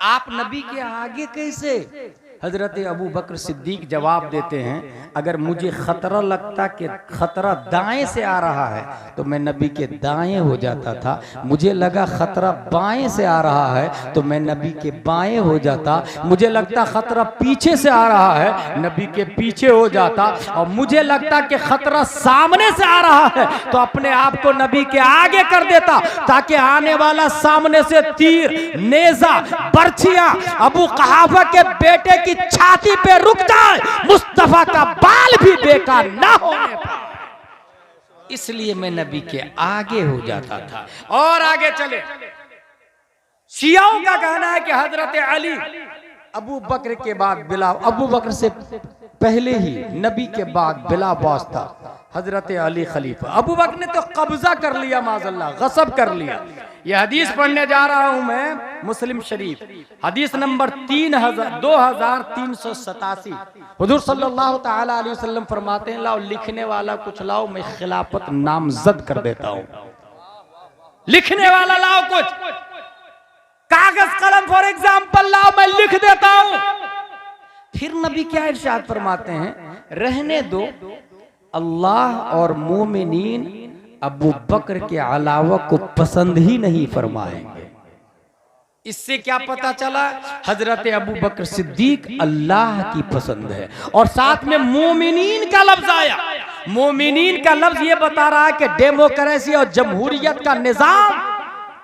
आप नबी के आगे कैसे? हजरत अबू बकर सिद्दीक जवाब देते हैं, अगर मुझे खतरा लगता कि खतरा दाएं से आ रहा है तो मैं नबी के दाएं हो जाता था, मुझे लगा खतरा बाएं से आ रहा है तो मैं नबी के बाएं हो जाता, मुझे लगता खतरा पीछे से आ रहा है नबी के पीछे हो जाता, और मुझे लगता कि खतरा सामने से आ रहा है तो अपने आप को नबी के आगे कर देता, ताकि आने वाला सामने से तीर, नेजा, बर्छियां अबू कहाफा के बेटे की छाती पे रुक जाए, मुस्तफा का बाल भी बेकार ना होने पाए, इसलिए मैं नबी के आगे हो जाता था। और आगे चले, शियाओं का कहना है कि हजरत अली अबू बकर के बाद बिला, अबू बकर से पहले ही नबी के बाद बिला वास्ता हजरत अली खलीफा। अबू बकर ने तो कब्जा कर लिया, माज़अल्लाह गसब कर लिया। यह हदीस पढ़ने जा रहा हूं मैं, मुस्लिम शरीफ हदीस नंबर 2387। हुजूर सल्लल्लाहु ताला अलैहि वसल्लम फरमाते हैं, लाओ लिखने वाला कुछ लाओ, मैं खिलाफत नामजद कर देता हूं। लिखने वाला लाओ, कुछ कागज कलम फॉर एग्जाम्पल लाओ, मैं लिख देता हूं। फिर नबी क्या इरशाद फरमाते हैं, रहने दो, अल्लाह और मोमिनीन अबू बकर के अलावा को पसंद ही नहीं फरमाएंगे। इससे क्या पता चला, हजरत अबू बकर सिद्दीक अल्लाह की पसंद है। और साथ में मोमिनीन का लफ्ज आया, मोमिनीन का लफ्ज ये बता रहा है कि डेमोक्रेसी और जमहूरियत का निजाम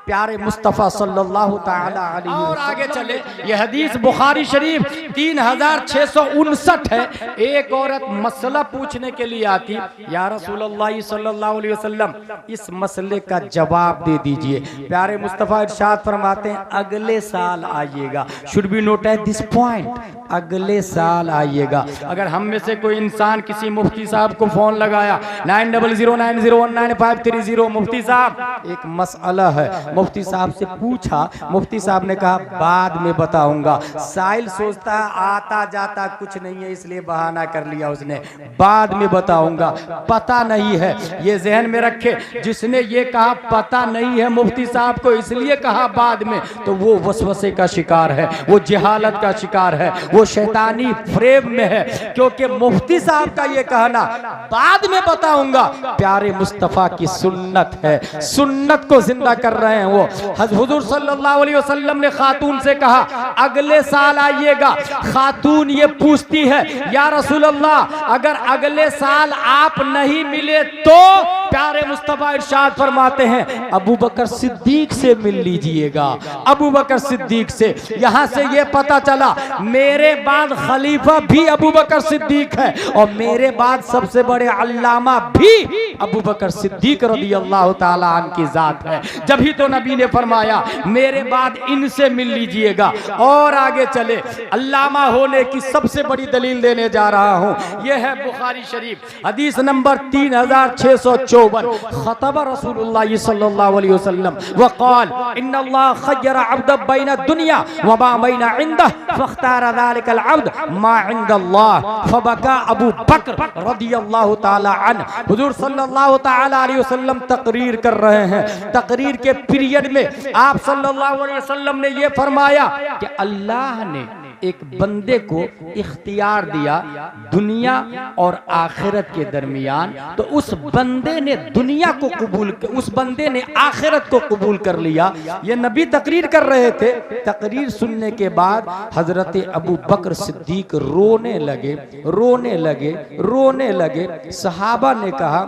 प्यारे मुस्तफ़ा सल्लल्लाहु ताला अलैहि वसल्लम। और आगे चले, ये हदीस बुखारी शरीफ 3659 है। एक औरत मसला पूछने के लिए आती, या रसूलल्लाह सल्लल्लाहु अलैहि वसल्लम इस मसले का जवाब दे दीजिए। प्यारे मुस्तफ़ा इरशाद फरमाते हैं, अगले साल आइएगा। Should be noted this point, अगले साल आइएगा। अगर हम में से कोई इंसान किसी मुफ्ती साहब को फोन लगाया 9009019530, मुफ्ती साहब एक मसला है, मुफ्ती साहब से पूछा, मुफ्ती साहब ने कहा बाद में बताऊंगा। साइल सोचता है आता जाता कुछ नहीं है, इसलिए बहाना कर लिया उसने, बाद में बताऊंगा। पता नहीं है, ये जहन में रखे, जिसने ये कहा पता नहीं है मुफ्ती साहब को इसलिए कहा बाद में, तो वो वसवसे का शिकार है, वो जहालत का शिकार है, वो शैतानी फ्रेम में है। क्योंकि मुफ्ती साहब का ये कहना बाद में बताऊंगा प्यारे मुस्तफा की सुन्नत है, सुन्नत को जिंदा कर रहे हैं वो। हुजूर सल्लल्लाहु अलैहि वसल्लम ने खातून से कहा अगले साल आइएगा। खातून ये पूछती है या रसूल अल्लाह अगर अगले साल आप नहीं मिले तो प्यारे मुस्तफा इरशाद फरमाते हैं अबू बकर सिद्दीक से मिल लीजिएगा, अबू बकर सिद्दीक से। यहां से ये पता चला मेरे बाद खलीफा भी अबू बकर सिद्दीक है और मेरे बाद सबसे बड़े अल्लामा भी अबू बकर सिद्दीक रज़ियल्लाहु ताला अन्हु की जात है। जब ही तो नबी ने फरमाया मेरे बाद इनसे मिल लीजिएगा। और आगे चले अल्लामा होने की सबसे बड़ी दलील देने जा रहा हूं। यह है बुखारी शरीफ हदीस नंबर 3654। खतबा रसूलुल्लाह सल्लल्लाहु अलैहि वसल्लम वक़ाल इन्नल्लाह खय्यरा अब्द बैन दुनिया व मा बैन इंदह फख्तार ज़ालिकल अब्द मा इंदल्लाह फबका अबू बकर रज़ियल्लाहु ताला अन्हु। हुजूर सल्लल्लाहु ताला अलैहि वसल्लम तकरीर कर रहे हैं। तकरीर के पीरियड में आप सल्लल्लाहु अलैहि वसल्लम ने यह फरमाया कि अल्लाह ने एक बंदे को इख्तियार दिया दुनिया और आखिरत के दरमियान, तो उस बंदे ने दुनिया को कबूल, उस बंदे ने आखिरत को कबूल कर लिया। ये नबी तकरीर कर रहे थे। तकरीर सुनने के बाद हजरत अबू बकर सिद्दीक रोने लगे, रोने लगे, रोने लगे। सहाबा ने कहा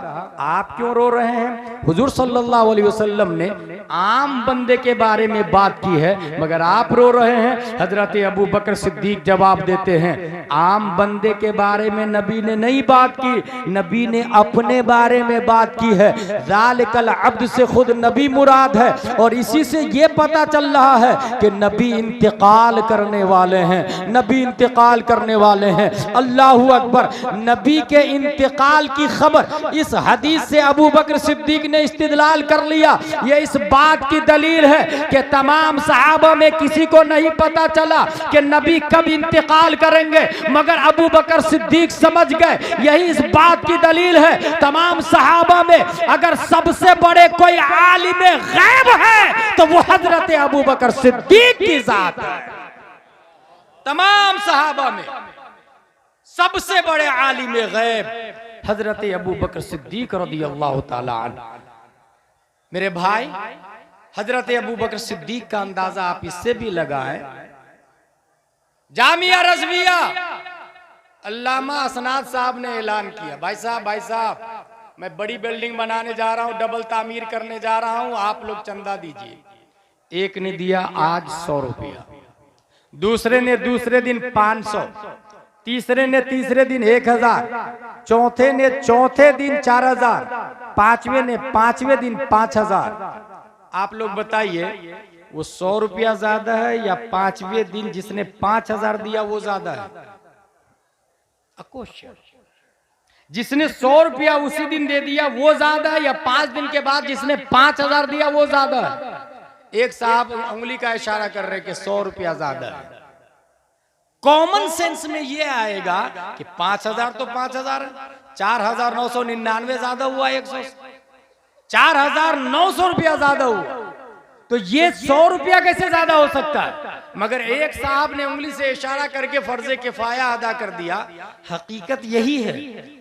आप क्यों रो रहे हैं? हुजूर सल्लल्लाहु अलैहि वसल्लम ने आम बंदे के बारे में बात की है मगर आप रो रहे हैं। हजरत अबू बकर सिद्दीक जवाब देते हैं आम बंदे के बारे में नबी ने नहीं बात की, नबी ने अपने बारे में बात की है। ज़ालिकल अब्द से खुद नबी मुराद है और इसी से ये पता चल रहा है कि नबी इंतकाल करने वाले हैं, नबी इंतकाल करने वाले हैं। अल्लाहू अकबर। नबी के इंतकाल की खबर इस हदीस से अबू बकर सिद्दीक ने इस्तिदलाल कर लिया। ये इस बात की दलील है कि तमाम सहाबा में किसी को नहीं पता चला कि नबी कब इंतकाल करेंगे मगर अबू बकर सिद्दीक समझ गए। यही इस बात की दलील है तमाम सहाबा में अगर सबसे बड़े कोई आलिम गैब है तो वो हजरत अबू बकर सिद्दीक की जात है। तमाम सहाबा में सबसे बड़े आलिम गैब हजरत अबू बकर सिद्दीक रज़ियल्लाहु ताला अन्हु। मेरे भाई हजरत अबू बकर सिद्दीक का अंदाजा आप इससे भी लगाएं। जामिया रज़विया अल्लामा असनाद साहब ने ऐलान किया भाई साहब मैं बड़ी बिल्डिंग बनाने जा रहा हूं, डबल तामीर करने जा रहा हूं, आप लोग चंदा दीजिए। एक ने दिया आज 100 रुपया, दूसरे ने दूसरे दिन 500, तीसरे ने तीसरे दिन 1000, चौथे ने चौथे दिन 4000, पांचवें ने पांचवें दिन 5000। आप लोग बताइए वो 100 रुपया ज्यादा है या पांचवें दिन जिसने 5000 दिया वो ज्यादा है? क्वेश्चन। जिसने 100 रुपया उसी दिन दे दिया वो ज्यादा है या 5 दिन के बाद जिसने 5000 दिया वो ज्यादा है? एक साहब उंगली का इशारा कर रहे कि 100 रुपया ज्यादा है। कॉमन सेंस में ये आएगा कि 5000 तो 5000 है, 4999 ज्यादा हुआ, 4900 रुपया ज्यादा हुआ, तो ये 100 रुपया कैसे ज्यादा हो सकता है? मगर एक साहब ने उंगली से इशारा करके फर्जे किफाया अदा कर दिया। हकीकत यही है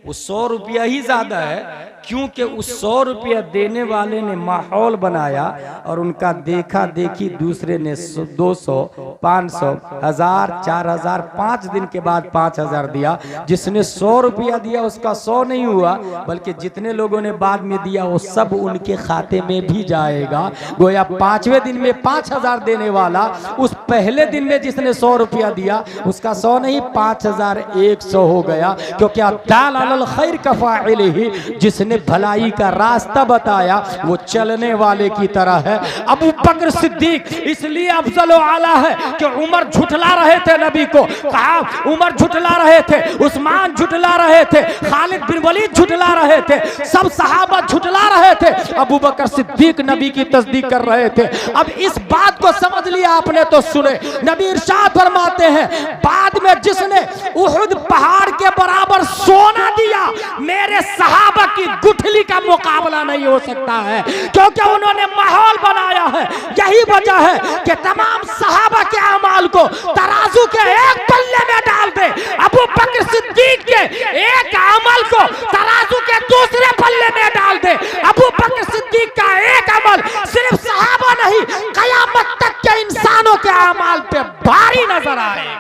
वो 100 रुपया ही ज्यादा है क्योंकि उस 100 रुपया देने वाले ने माहौल बनाया और उनका देखा देखी दूसरे ने 200, 500, 1000, 4000, 5 दिन के बाद 5000 दिया। जिसने 100 रुपया दिया उसका 100 नहीं हुआ बल्कि जितने लोगों ने बाद में दिया वो सब उनके खाते में भी जाएगा। गोया 5वें दिन में 5000 देने वाला उस पहले दिन में जिसने 100 रुपया दिया उसका 100 नहीं 5100 हो गया। क्योंकि दाल अलल खैर कफाइलिही, जिसने भलाई का रास्ता बताया वो चलने वाले की तरह है। अबू बकर सिद्दीक इसलिए अफजल आला है कि उमर झुठला रहे थे नबी को, कहा उमर झुठला रहे थे, उस्मान झुठला रहे थे, खालिद बिन वलीद झुठला रहे थे, सब सहाबा झुठला रहे थे, अबू बकर सिद्दीक नबी की तस्दीक कर रहे थे। अब इस बात को समझ लिया आपने तो सुने। नबी इरशाद फरमाते हैं बाद में जिसने उहुद पहाड़ के बराबर सोना दिया मेरे सहाबा की गुठली का मुकाबला नहीं हो सकता है क्योंकि उन्होंने माहौल बनाया है। यही वजह है कि तमाम सहाबा के अमाल को तराजू के एक पल्ले में डाल दे, अबू बकर सिद्दीक के एक अमल को तराजू के दूसरे पल्ले में डाल दे, अबू बकर सिद्दीक का एक अमल अमल सिर्फ सहाबा नहीं, कयामत तक के इंसानों के अमाल पे भारी नजर आएगा।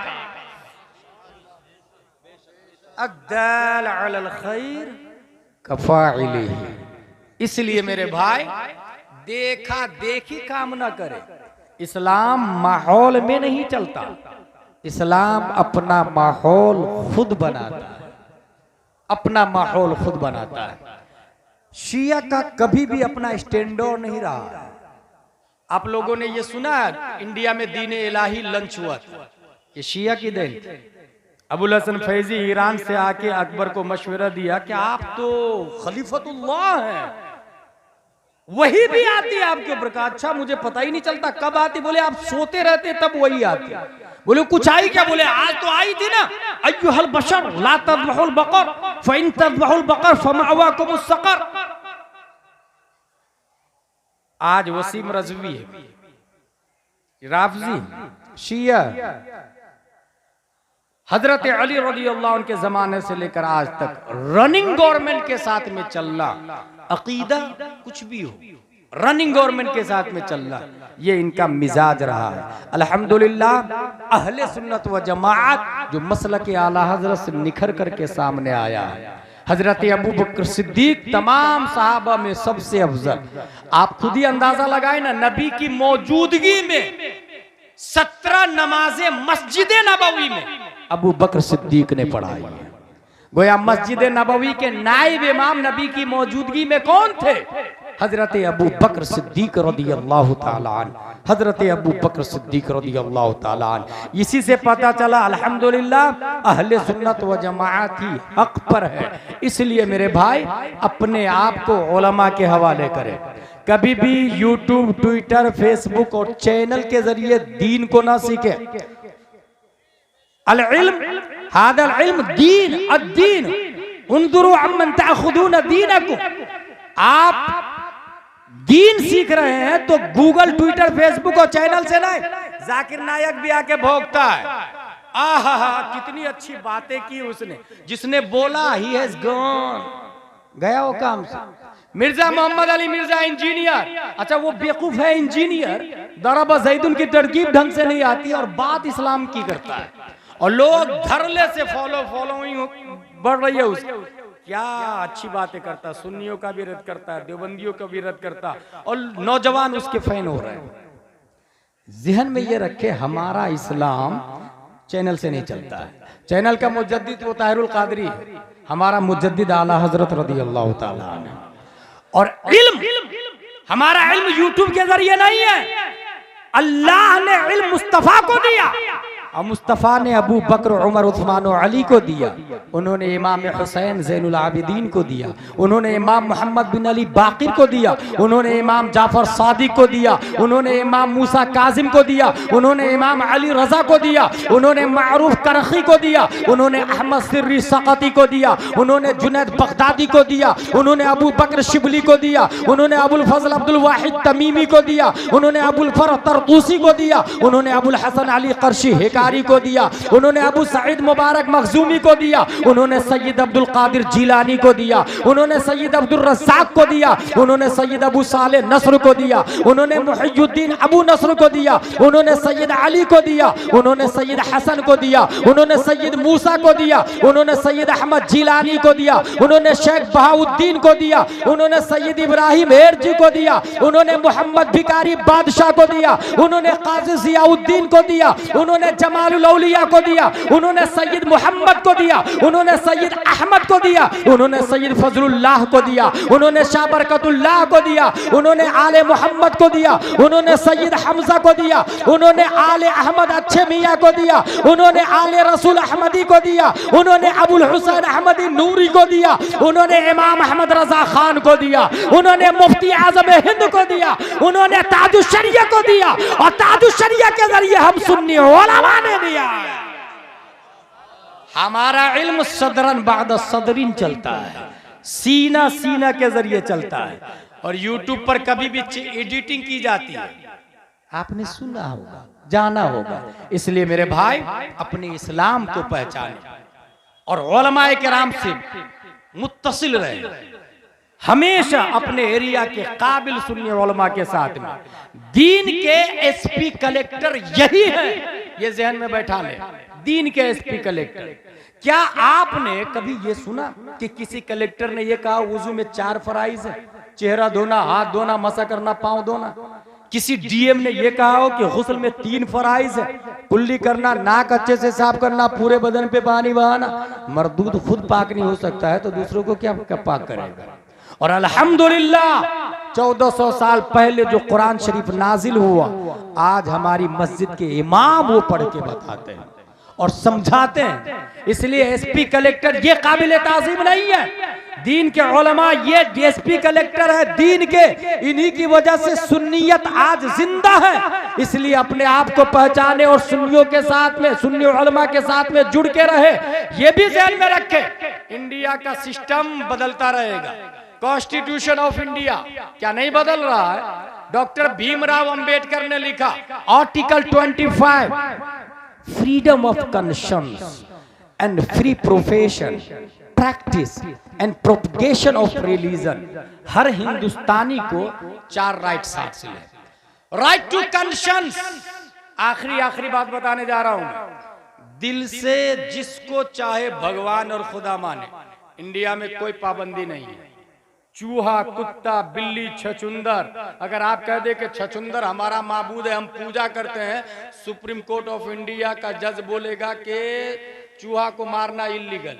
अद्दाल अलल खैर कफाइलिही। इसलिए मेरे भाई, देखा देखी काम ना करे। इस्लाम माहौल में नहीं चलता, इस्लाम अपना माहौल खुद बनाता है, अपना माहौल खुद बनाता है। शिया का कभी भी अपना स्टैंडर्ड नहीं रहा। आप लोगों ने ये सुना इंडिया में दीन इलाही लंच हुआ था, ये शिया की देन। अबुल हसन फैजी ईरान से आके अकबर को मशवरा दिया कि आप तो खलीफतुल्लाह हैं, वही भी आती है आपके ऊपर। कहा अच्छा मुझे पता ही नहीं चलता कब आती। बोले आप सोते रहते तब वही आती। बोले कुछ आई क्या? बोले आज तो आई थी ना, अय्युहल बशर ला तज़बहुल बकर फइन तज़बहुल बकर फमअवाकुमुस सकर। आज वसीम रज़वी है, राफजी, शिया, हजरत अली रज़ियल्लाहु अन्हु के जमाने से लेकर आज तक रनिंग गवर्नमेंट के साथ में चलना, अकीदा कुछ भी हो, रनिंग गवर्नमेंट के साथ में चलना, ये इनका मिजाज रहा है। अल्हम्दुलिल्लाह अहले सुन्नत व जमाअत जो मसलक आला हजरत से निखर करके सामने आया है। हजरत अबू बकर सिद्दीक तमाम सहाबा में सबसे अफजल। आप खुद ही अंदाजा लगाए ना, नबी की मौजूदगी में 17 नमाजें मस्जिद नबवी में अबू बकर सिद्दीक ने पढ़ाई है। गोया मस्जिद नबवी के नाइब इमाम नबी की मौजूदगी में कौन थे? हजरत अबू बकर सिद्दीक रज़ियल्लाहु ताला अन्हु। हजरत अबू बकर सिद्दीक रज़ियल्लाहु ताला अन्हु। इसी से पता चला अल्हम्दुलिल्लाह अहले सुन्नत व जमाअत ही हक पर है। इसलिए मेरे भाई अपने आप को उलमा के हवाले करें। कभी भी यूट्यूब, ट्विटर, फेसबुक और चैनल के जरिए दीन को ना सीखे। अल इल्म हादल इल्म दीन अद्दीन उन्जुरू अम्मन ताखुदून दीनकुम। आप दीन सीख रहे हैं तो गूगल, ट्विटर, फेसबुक और चैनल से नहीं। जाकिर नायक भी आके भोगता है, आहा कितनी अच्छी बातें की उसने, जिसने बोला ही हैज गॉन, गया वो काम से। मिर्जा मोहम्मद अली मिर्जा इंजीनियर, अच्छा वो बेवकूफ है इंजीनियर, दरबा जैदुन की तरकीब ढंग से नहीं आती और बात इस्लाम की करता है, और लोग धरले से फॉलोइंग बढ़ रही है उसकी। क्या अच्छी बातें करता, सुन्नियों का भी रद्द करता है, देवबंदियों का भी रद्द करता, और नौजवान उसके फैन हो रहे हैं। जहन में ये रखे हमारा इस्लाम चैनल से नहीं चलता है। चैनल का मुजद्दिद वो ताहिरुल कादरी है, हमारा मुजद्दिद आला हजरत रज़ियल्लाहु ताला अन्हु। और इल्म, हमारा इल्म यूट्यूब के जरिए नहीं है, अल्लाह ने इल्म मुस्तफा को दिया और मुस्तफ़ा ने अबू बकर, उमर, उस्मान और अली को दिया। उन्होंने इमाम हुसैन ज़ैनुल आबिदीन को दिया, उन्होंने इमाम मोहम्मद बिन अली बाकिर को दिया, उन्होंने इमाम जाफर सादिक को दिया, उन्होंने इमाम मूसा काजिम को दिया, उन्होंने इमाम अली रजा को दिया, उन्होंने मारूफ करखी को दिया, उन्होंने अहमद सिर्री सकती को दिया, उन्होंने जुनैद बगदादी को दिया, उन्होंने अबू बकर शिबली को दिया, उन्होंने अबुल फजल अब्दुल वाहिद तमीमी को दिया, उन्होंने अबुल फरह तरतूसी को दिया, उन्होंने अबुल हसन अली कर्शी को दिया, उन्होंने अबू सईद मुबारक मखजूमी को दिया, उन्होंने सैयद अब्दुल कादिर जिलानी को दिया, उन्होंने सैयद अब्दुल रज़्ज़ाक को दिया, उन्होंने सैयद अबू साले नस्र को दिया, उन्होंने मुहियुद्दीन अबू नस्र को दिया, उन्होंने सैयद अली को दिया, उन्होंने सैयद हसन को दिया, उन्होंने सैयद मूसा को दिया, उन्होंने सैयद अहमद जिलानी को दिया, उन्होंने शेख बहाउद्दीन को दिया, उन्होंने सैयद इब्राहिम हेरजी को दिया, उन्होंने मोहम्मद भिकारी बादशाह को दिया, उन्होंने काजी जियाउद्दीन को दिया, उन्होंने जमालुल औलिया को दिया, उन्होंने सैयद मोहम्मद को दिया, उन्होंने सैयद अहमद को दिया, उन्होंने सैयद फजलुल्लाह को दिया, उन्होंने शाह बरकतुल्लाह को दिया, उन्होंने आले मोहम्मद को दिया, उन्होंने सैयद हमजा को दिया, उन्होंने आले अहमद अच्छे मियाँ को दिया, उन्होंने आले रसूल अहमदी को दिया, उन्होंने अबुल हुसैन अहमदी नूरी को दिया, उन्होंने इमाम अहमद रजा खान को दिया, उन्होंने मुफ्ती आजम हिंद को दिया, उन्होंने ताजुश शरिया को दिया, और ताजुश शरिया के जरिए हम सुन्नी उलमा ने दिया। हमारा इल्म सदरन बाद सदरिन चलता है, सीना सीना के जरिए चलता है, और यूट्यूब पर कभी भी एडिटिंग की जाती है, आपने सुना होगा, जाना होगा। इसलिए मेरे भाई अपने इस्लाम को पहचाने और उलमाए किराम से मुत्तसिल रहे। हमेशा अपने एरिया के काबिल सुन्नी उलमा के साथ में। दीन के एसपी कलेक्टर यही है, ये जहन में बैठा ले, दीन के एसपी कलेक्टर। क्या आपने कभी ये सुना कि किसी कलेक्टर ने ये कहा वुजू में 4 फराइज है, चेहरा धोना, हाथ धोना, मसा करना, पांव धोना? किसी डीएम ने ये कहा हो कि गुस्ल में 3 फराइज है, कुल्ली करना, नाक अच्छे से साफ करना, पूरे बदन पे पानी बहाना? मर्दूद खुद पाक नहीं हो सकता है तो दूसरों को क्या पाक करेगा? और अल्हम्दुलिल्लाह 1400 साल पहले जो कुरान शरीफ नाजिल हुआ, आज हमारी मस्जिद के इमाम वो पढ़ के बताते हैं और समझाते हैं। इसलिए एसपी कलेक्टर ये काबिल ताज़ीम नहीं है, दीन के उलमा ये एसपी कलेक्टर है दीन के। इन्हीं की वजह से सुन्नियत आज जिंदा है। इसलिए अपने आप को पहचाने और सुन्नियों के साथ में, सुन्नी उलमा के साथ में जुड़ के रहे, ये भी ध्यान में रखे। इंडिया का सिस्टम बदलता रहेगा। कॉन्स्टिट्यूशन ऑफ इंडिया क्या नहीं बदल रहा है? डॉक्टर भीमराव अंबेडकर ने लिखा article 25, freedom of conscience and free profession, practice and propagation of religion. हर हिंदुस्तानी को 4 राइट्स हासिल है। राइट टू कॉन्शियंस, आखिरी बात बताने जा रहा हूं। दिल से जिसको चाहे भगवान और खुदा माने, इंडिया में कोई पाबंदी नहीं है। चूहा, कुत्ता, बिल्ली, छछुंदर, अगर आप कह दे कि छछुंदर हमारा माबूद है, हम पूजा करते हैं, सुप्रीम कोर्ट ऑफ इंडिया का जज बोलेगा कि चूहा को मारना इल्लीगल,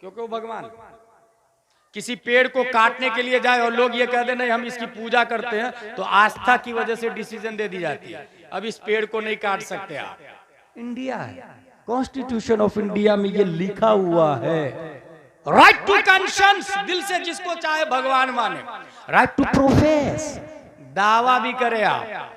क्योंकि वो भगवान। किसी पेड़ को काटने के लिए जाए और लोग ये कह दे नहीं हम इसकी पूजा करते हैं, तो आस्था की वजह से डिसीजन दे दी जाती है, अब इस पेड़ को नहीं काट सकते आप। इंडिया है, कॉन्स्टिट्यूशन ऑफ इंडिया में ये लिखा हुआ है, राइट टू कॉन्शियंस, दिल से जिसको चाहे भगवान माने। राइट टू प्रोफेस, दावा भी करे आप,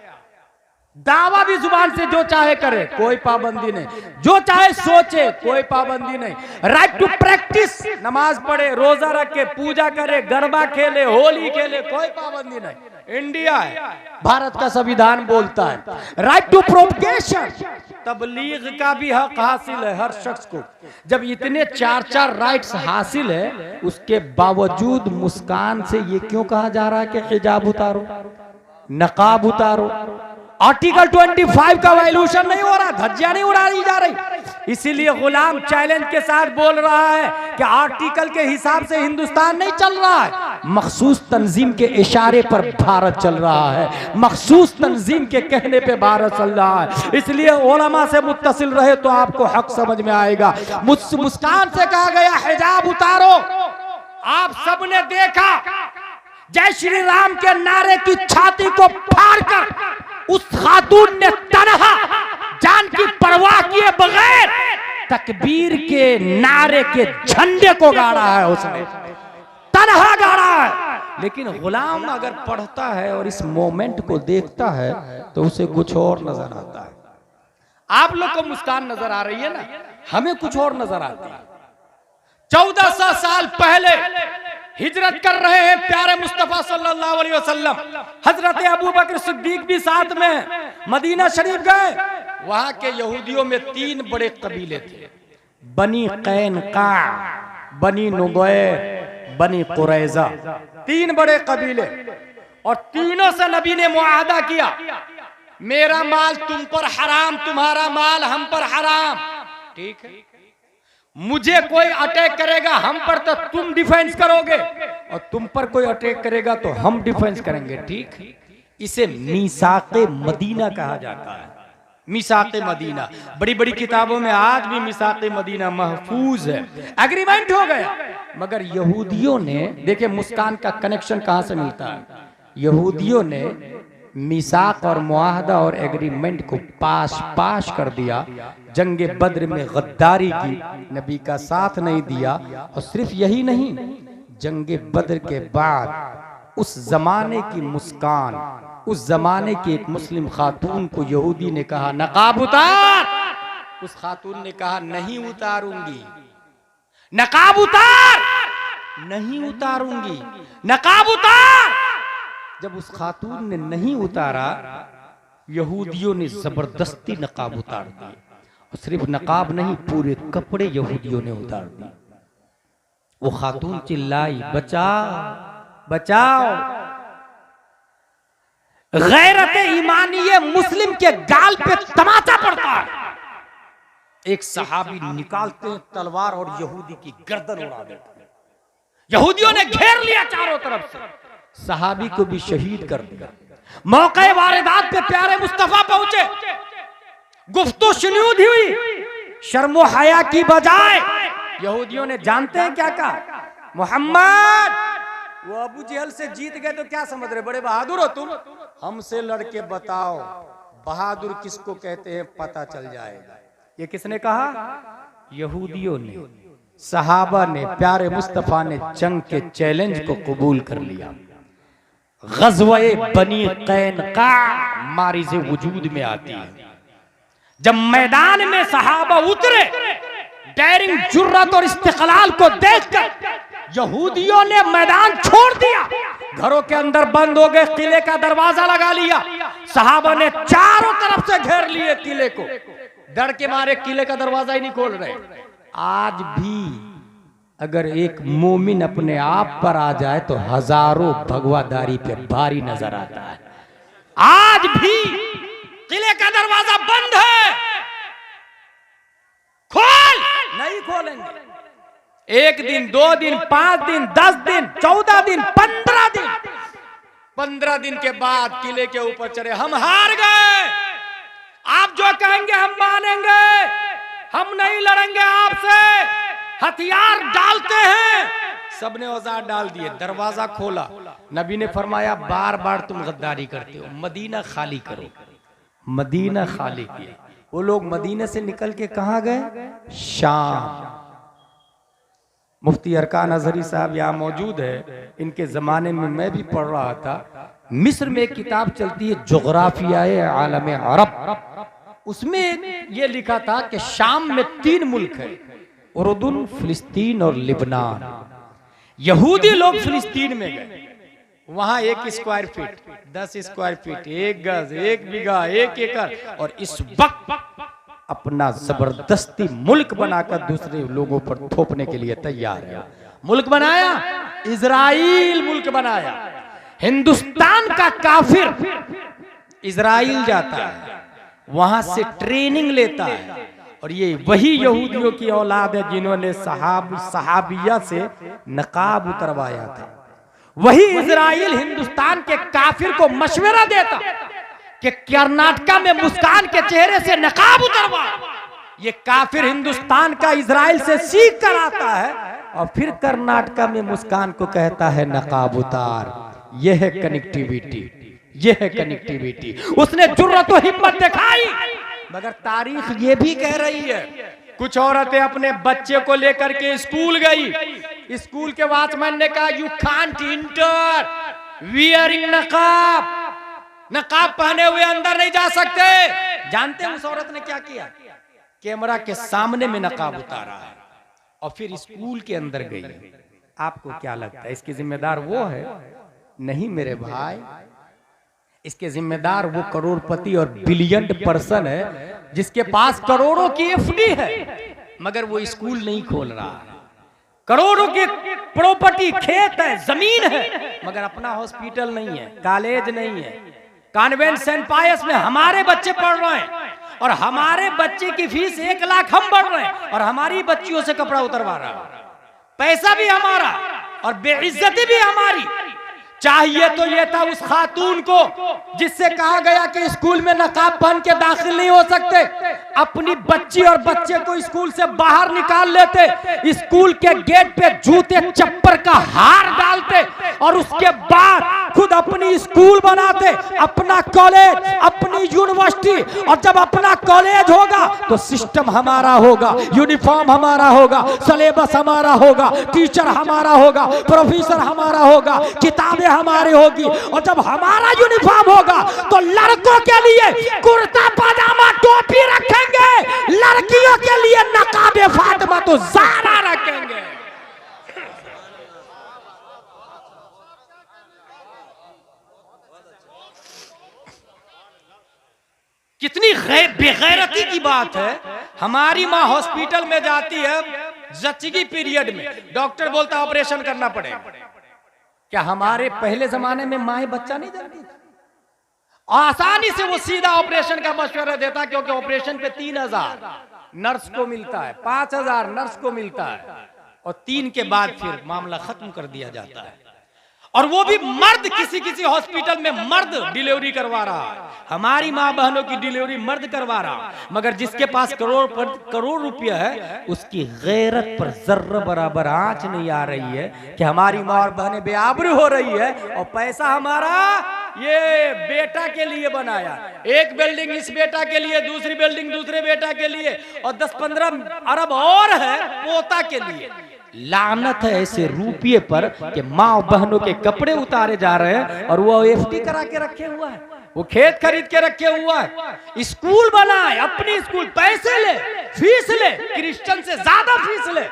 दावा भी जुबान से जो चाहे करे, कोई पाबंदी नहीं। जो चाहे सोचे, कोई पाबंदी नहीं। राइट टू प्रैक्टिस, नमाज पढ़े, रोजा रखे, पूजा करे, गरबा खेले, होली खेले, कोई पाबंदी नहीं। इंडिया है, भारत का संविधान बोलता है। राइट टू प्रोपगेशन, तबलीग का भी हक हासिल है हर शख्स को। जब इतने 4 राइट्स हासिल है, उसके बावजूद मुस्कान से ये क्यों कहा जा रहा है कि हिजाब उतारो, नकाब उतारो? आर्टिकल 25 का वायलेशन नहीं हो रहा, धज्जियां नहीं उड़ाई जा रही। इसीलिए गुलाम चैलेंज के साथ बोल रहा है कि आर्टिकल के हिसाब से हिंदुस्तान नहीं चल रहा है, मखसूस तंजीम के इशारे पर भारत चल रहा है, मखसूस तंजीम के कहने पे भारत चल रहा है। इसलिए उलमा से मुत्तसिल रहे तो आपको हक समझ में आएगा। मुस्कान से कहा गया हिजाब उतारो, आप सबने देखा जय श्री राम के नारे की छाती को फाड़कर उस खातून ने तन्हा, जान की परवाह किए बगैर तकबीर के नारे के झंडे को गाड़ा है, उसने तन्हा गाड़ा है। लेकिन गुलाम अगर पढ़ता है और इस मोमेंट को देखता है तो उसे कुछ और नजर आता है। आप लोग को मुस्कान नजर आ रही है ना, हमें कुछ और नजर आता है। 1400 साल पहले हिजरत कर रहे हैं प्यारे मुस्तफा सल्लल्लाहु अलैहि वसल्लम। हजरत अबू बकर सिद्दीक भी साथ में मदीना शरीफ गए। वहां के यहूदियों में 3 बड़े कबीले थे, बनी कैनका, बनी नुदैर, बनी कुरैजा, 3 बड़े कबीले। और तीनों से नबी ने मुआहदा किया, मेरा माल तुम पर हराम, तुम्हारा माल हम पर हराम, ठीक है? मुझे कोई अटैक करेगा हम पर तो तुम डिफेंस करोगे, और तुम पर कोई अटैक करेगा तो हम डिफेंस करेंगे, ठीक? इसे मीसाक़े मदीना कहा जाता है। मीसाक़े मदीना, बड़ी बड़ी किताबों में आज भी मीसाक़े मदीना महफूज है। एग्रीमेंट हो गया, मगर यहूदियों ने, देखिए मुस्कान का कनेक्शन कहां से मिलता है, यहूदियों ने मीसाक और मुआहदा और एग्रीमेंट को पाश कर दिया। जंगे बद्र में गद्दारी की, नबी का साथ नहीं दिया। और सिर्फ यही नहीं, जंगे बद्र के बाद उस जमाने की मुस्कान, उस जमाने की एक मुस्लिम खातून को यहूदी ने कहा नकाब उतार, उस खातून ने कहा नहीं उतारूंगी। नकाब उतार, नहीं उतारूंगी, नकाब उतार। जब उस खातून ने नहीं उतारा, यहूदियों ने जबरदस्ती नकाब उतार दिया। और सिर्फ नकाब नहीं, पूरे कपड़े यहूदियों ने उतार दिए। वो खातून चिल्लाई, बचा बचाओ। गैरत ईमानी ये मुस्लिम के गाल पे तमाचा पड़ता है। एक सहाबी निकालते हैं तलवार और यहूदी की गर्दन उड़ा देते हैं। यहूदियों ने घेर लिया चारों तरफ से, सहाबी को भी शहीद कर दिया। मौके वारदात पे प्यारे मुस्तफा पहुंचे, गुफ्तो शुनूद हुई, शर्मो हया की बजाय यहूदियों ने जानते हैं क्या कहा? मोहम्मद, वो अबू जहल से जीत गए तो क्या समझ रहे, बड़े बहादुर हो तुम, हमसे लड़के बताओ बहादुर किसको कहते हैं, पता चल जाएगा। ये किसने कहा? यहूदियों ने। सहाबा ने, प्यारे मुस्तफा ने जंग के चैलेंज को कबूल कर लिया। ग़ज़वा-ए बनी क़ैनुक़ा मारिज़े वजूद में आती है। जब मैदान में सहाबा उतरे, डेयरिंग, जुर्रत और इस्तिक़लाल को देखकर यहूदियों ने मैदान छोड़ दिया, घरों के अंदर बंद हो गए, किले का दरवाजा लगा लिया। सहाबा ने चारों तरफ से घेर लिए किले को, डर के मारे किले का दरवाजा ही नहीं खोल रहे। आज भी अगर एक मोमिन अपने आप पर आ जाए तो हजारों भगवादारी पे भारी नजर आता है। आज भी किले का दरवाजा बंद है, खोल नहीं खोलेंगे। 1 दिन, 2 दिन, 5 दिन, 10 दिन, 14 दिन, 15 दिन, 15 दिन के बाद किले के ऊपर चढ़े, हम हार गए, आप जो कहेंगे हम मानेंगे, हम नहीं लड़ेंगे आपसे, हथियार डालते हैं। सबने औजार डाल दिए, दरवाजा खोला। नबी ने फरमाया बार बार तुम गद्दारी करते हो, मदीना खाली करो। मदीना खाली किया। वो लोग मदीने से निकल के कहां गए? शाम। मुफ्ती अरकान अजहरी साहब यहाँ मौजूद है, इनके जमाने में मैं भी पढ़ रहा था। मिस्र में एक किताब चलती है जोग्राफियाए आलम अरब, उसमें ये लिखा था कि शाम में 3 मुल्क है, उर्दुन, फिलिस्तीन और लिबनान। यहूदी लोग फिलिस्तीन में गए, वहां 1 स्क्वायर फीट, 10 स्क्वायर फीट, 1 गज, 1 बीघा, 1 एकड़, और इस वक्त अपना जबरदस्ती मुल्क बनाकर दूसरे लोगों पर थोपने के लिए तैयार है। मुल्क बनाया, इजराइल मुल्क बनाया। हिंदुस्तान का काफिर इजराइल जाता है, वहां से ट्रेनिंग लेता है, और ये वही यहूदियों की औलाद है जिन्होंने सहाबिया से नकाब उतरवाया था। वही इजराइल हिंदुस्तान के काफिर को मशवरा देता कि कर्नाटका में मुस्कान के चेहरे से नकाब उतरवा। ये काफिर हिंदुस्तान का इजराइल से सीख कर आता है और फिर कर्नाटका में मुस्कान को कहता है नकाब उतार। यह है कनेक्टिविटी, यह है कनेक्टिविटी। उसने जुर्रत और हिम्मत दिखाई, मगर तारीख ये भी कह रही है कुछ औरतें अपने बच्चे को लेकर के स्कूल गई। स्कूल के वॉचमैन ने कहा यू कांट इंटर वियरिंग नकाब, नकाब पहने हुए अंदर नहीं जा सकते। जानते हैं उस औरत ने क्या किया? कैमरा के सामने में नकाब उतारा है और फिर स्कूल के अंदर गई। आपको क्या लगता है इसकी जिम्मेदार वो है? नहीं मेरे भाई, इसके जिम्मेदार वो करोड़पति और बिलियन पर्सन है जिसके पास करोड़ों की एफडी है, मगर वो स्कूल नहीं खोल रहा है। करोड़ों की प्रॉपर्टी, खेत है, जमीन है, मगर अपना हॉस्पिटल नहीं है, कॉलेज नहीं है। कॉन्वेंट सेंट पायस में हमारे बच्चे पढ़ रहे हैं और हमारे बच्चे की फीस 1 लाख हम भर रहे हैं और हमारी बच्चियों से कपड़ा उतरवा रहा है। पैसा भी हमारा और बेइज्जती भी हमारी। चाहिए तो ये था उस खातून को जिससे कहा गया कि स्कूल में नकाब पहन के दाखिल नहीं हो सकते, अपनी बच्ची और बच्चे को स्कूल से बाहर निकाल लेते, स्कूल के गेट पे जूते चप्पल का हार डालते और उसके बाद खुद अपनी स्कूल बनाते, अपना कॉलेज, अपनी यूनिवर्सिटी। और जब अपना कॉलेज होगा तो सिस्टम हमारा होगा, यूनिफॉर्म हमारा होगा, सिलेबस हमारा होगा, टीचर हमारा होगा, प्रोफेसर हमारा होगा, किताबें हमारी होगी। और जब हमारा यूनिफॉर्म होगा तो लड़कों के लिए कुर्ता पजामा टोपी रखेंगे, लड़कियों के लिए नकाबे फातिमा तो ज़हरा रखेंगे। कितनी बेगैरती की बात है। हमारी माँ हॉस्पिटल में जाती है जच्ची पीरियड में, डॉक्टर बोलता ऑपरेशन करना पड़ेगा, क्या हमारे पहले जमाने में माए बच्चा नहीं जानती? आसानी से वो सीधा ऑपरेशन का मशवरा देता, क्योंकि ऑपरेशन पे 3000 नर्स को मिलता है, 5000 नर्स को मिलता है, और 3 के बाद फिर मामला खत्म कर दिया जाता है। और वो भी मर्द, किसी किसी हॉस्पिटल में मर्द डिलीवरी करवा रहा है। हमारी माँ बहनों की डिलीवरी मर्द करवा रहा, मगर जिसके पास करोड़ रुपया है उसकी गैरत पर जर्रा बराबर आंच नहीं आ रही है कि हमारी माँ और बहनें बेआबरू हो रही है, और पैसा हमारा ये बेटा के लिए बनाया, एक बिल्डिंग इस बेटा के लिए, दूसरी बिल्डिंग दूसरे बेटा के लिए, और 10-15 अरब और है पोता के लिए। लानत है ऐसे रुपये पर कि माँ बहनों के कपड़े उतारे जा रहे हैं, और वो एफडी करा के रखे हुआ है, वो खेत खरीद के रखे हुआ है, स्कूल बनाए, अपनी स्कूल, पैसे ले, फीस ले, क्रिश्चियन से ज्यादा फीस ले,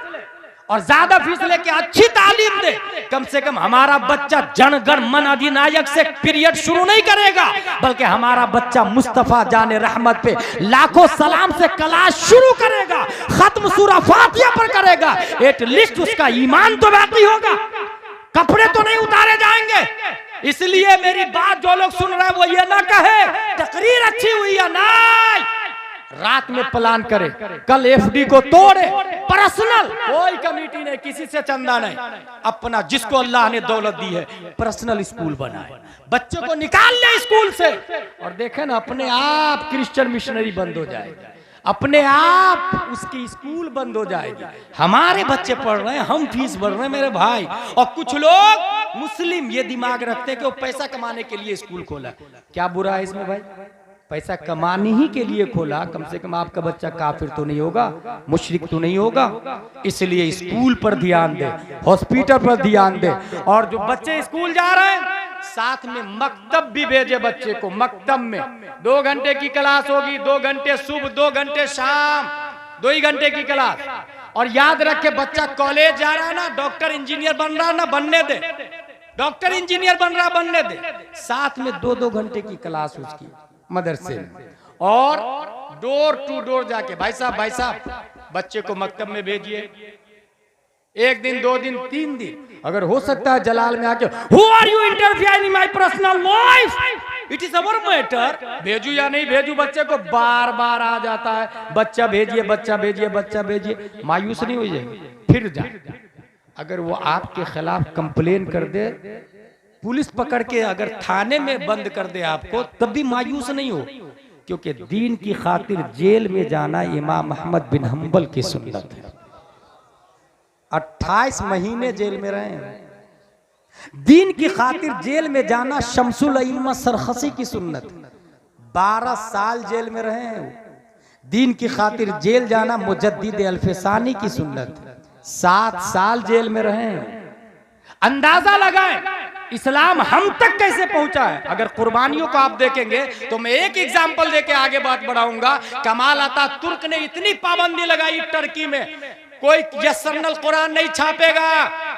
और ज्यादा फीस लेके अच्छी तालीम दे। कम से कम हमारा बच्चा जनगण मन अधिनायक से पीरियड शुरू नहीं करेगा, बल्कि हमारा बच्चा मुस्तफा जाने रहमत पे लाखों सलाम से क्लास शुरू करेगा, खत्म सूरा फातिहा पर करेगा। एटलीस्ट उसका ईमान तो बाकी होगा, कपड़े तो नहीं उतारे जाएंगे। इसलिए मेरी बात जो लोग सुन रहे हैं वो ये ना कहे तकरीर अच्छी हुई या नहीं, रात में प्लान करे, कल एफडी को तोड़े, पर्सनल, कोई कमेटी नहीं, किसी से चंदा नहीं, अपना जिसको अल्लाह ने दौलत दी है पर्सनल स्कूल बनाए, बच्चों को निकाल ले स्कूल से, और देखे ना अपने आप क्रिश्चियन मिशनरी बंद हो जाएगी, अपने आप उसकी स्कूल बंद हो जाएगी। हमारे बच्चे पढ़ रहे हैं, हम फीस भर रहे हैं मेरे भाई, और कुछ लोग मुस्लिम ये दिमाग रखते हैं कि वो पैसा कमाने के लिए स्कूल खोला। क्या बुरा है इसमें भाई? पैसा कमाने ही के लिए खोला, कम से कम आपका बच्चा काफिर तो नहीं होगा, मुशरिक तो नहीं होगा। इसलिए स्कूल पर ध्यान दे, हॉस्पिटल पर ध्यान दे, और जो बच्चे स्कूल जा रहे हैं साथ में मकतब भी भेजे बच्चे को। मकतब में 2 घंटे की क्लास होगी, 2 घंटे सुबह, 2 घंटे शाम, 2 ही घंटे की क्लास। और याद रखे बच्चा कॉलेज जा रहा है ना, डॉक्टर इंजीनियर बन रहा है ना, बनने दे, डॉक्टर इंजीनियर बन रहा बनने दे, साथ में 2-2 घंटे की क्लास उसकी मदरसे में, और डोर टू डोर जाके भाई साहब बच्चे को मकतब में भेजिए, 1 दिन 2 दिन 3 दिन, अगर हो सकता है जलाल में आके who are you interfering in my personal life, it is our matter, भेजू या नहीं भेजू, बच्चे को बार बार आ जाता है, बच्चा भेजिए, बच्चा भेजिए, बच्चा भेजिए, मायूस नहीं हो जाएंगे। फिर जा, अगर वो आपके खिलाफ कंप्लेन कर दे, पुलिस पकड़ के अगर थाने में बंद कर दे आपको, तब भी मायूस नहीं हो, क्योंकि दीन की खातिर जेल में जाना इमाम अहमद बिन हंबल की सुन्नत है। 28 महीने जेल में रहे हैं, दीन की खातिर जेल में जाना शमसुल अइम्मा सरखसी की सुन्नत। 12 साल जेल में रहे हैं, दीन की खातिर जेल जाना मुजद्दिद अल्फसानी की सुन्नत। 7 साल जेल में रहे हैं। अंदाजा लगाएं इस्लाम हम तक कैसे पहुंचा है। अगर कुर्बानियों को आप देखेंगे तो मैं एक एग्जाम्पल देके आगे बात बढ़ाऊंगा। कमाल अतातुर्क ने इतनी पाबंदी लगाई टर्की में, कोई यस्सरनल कुरान नहीं छापेगा,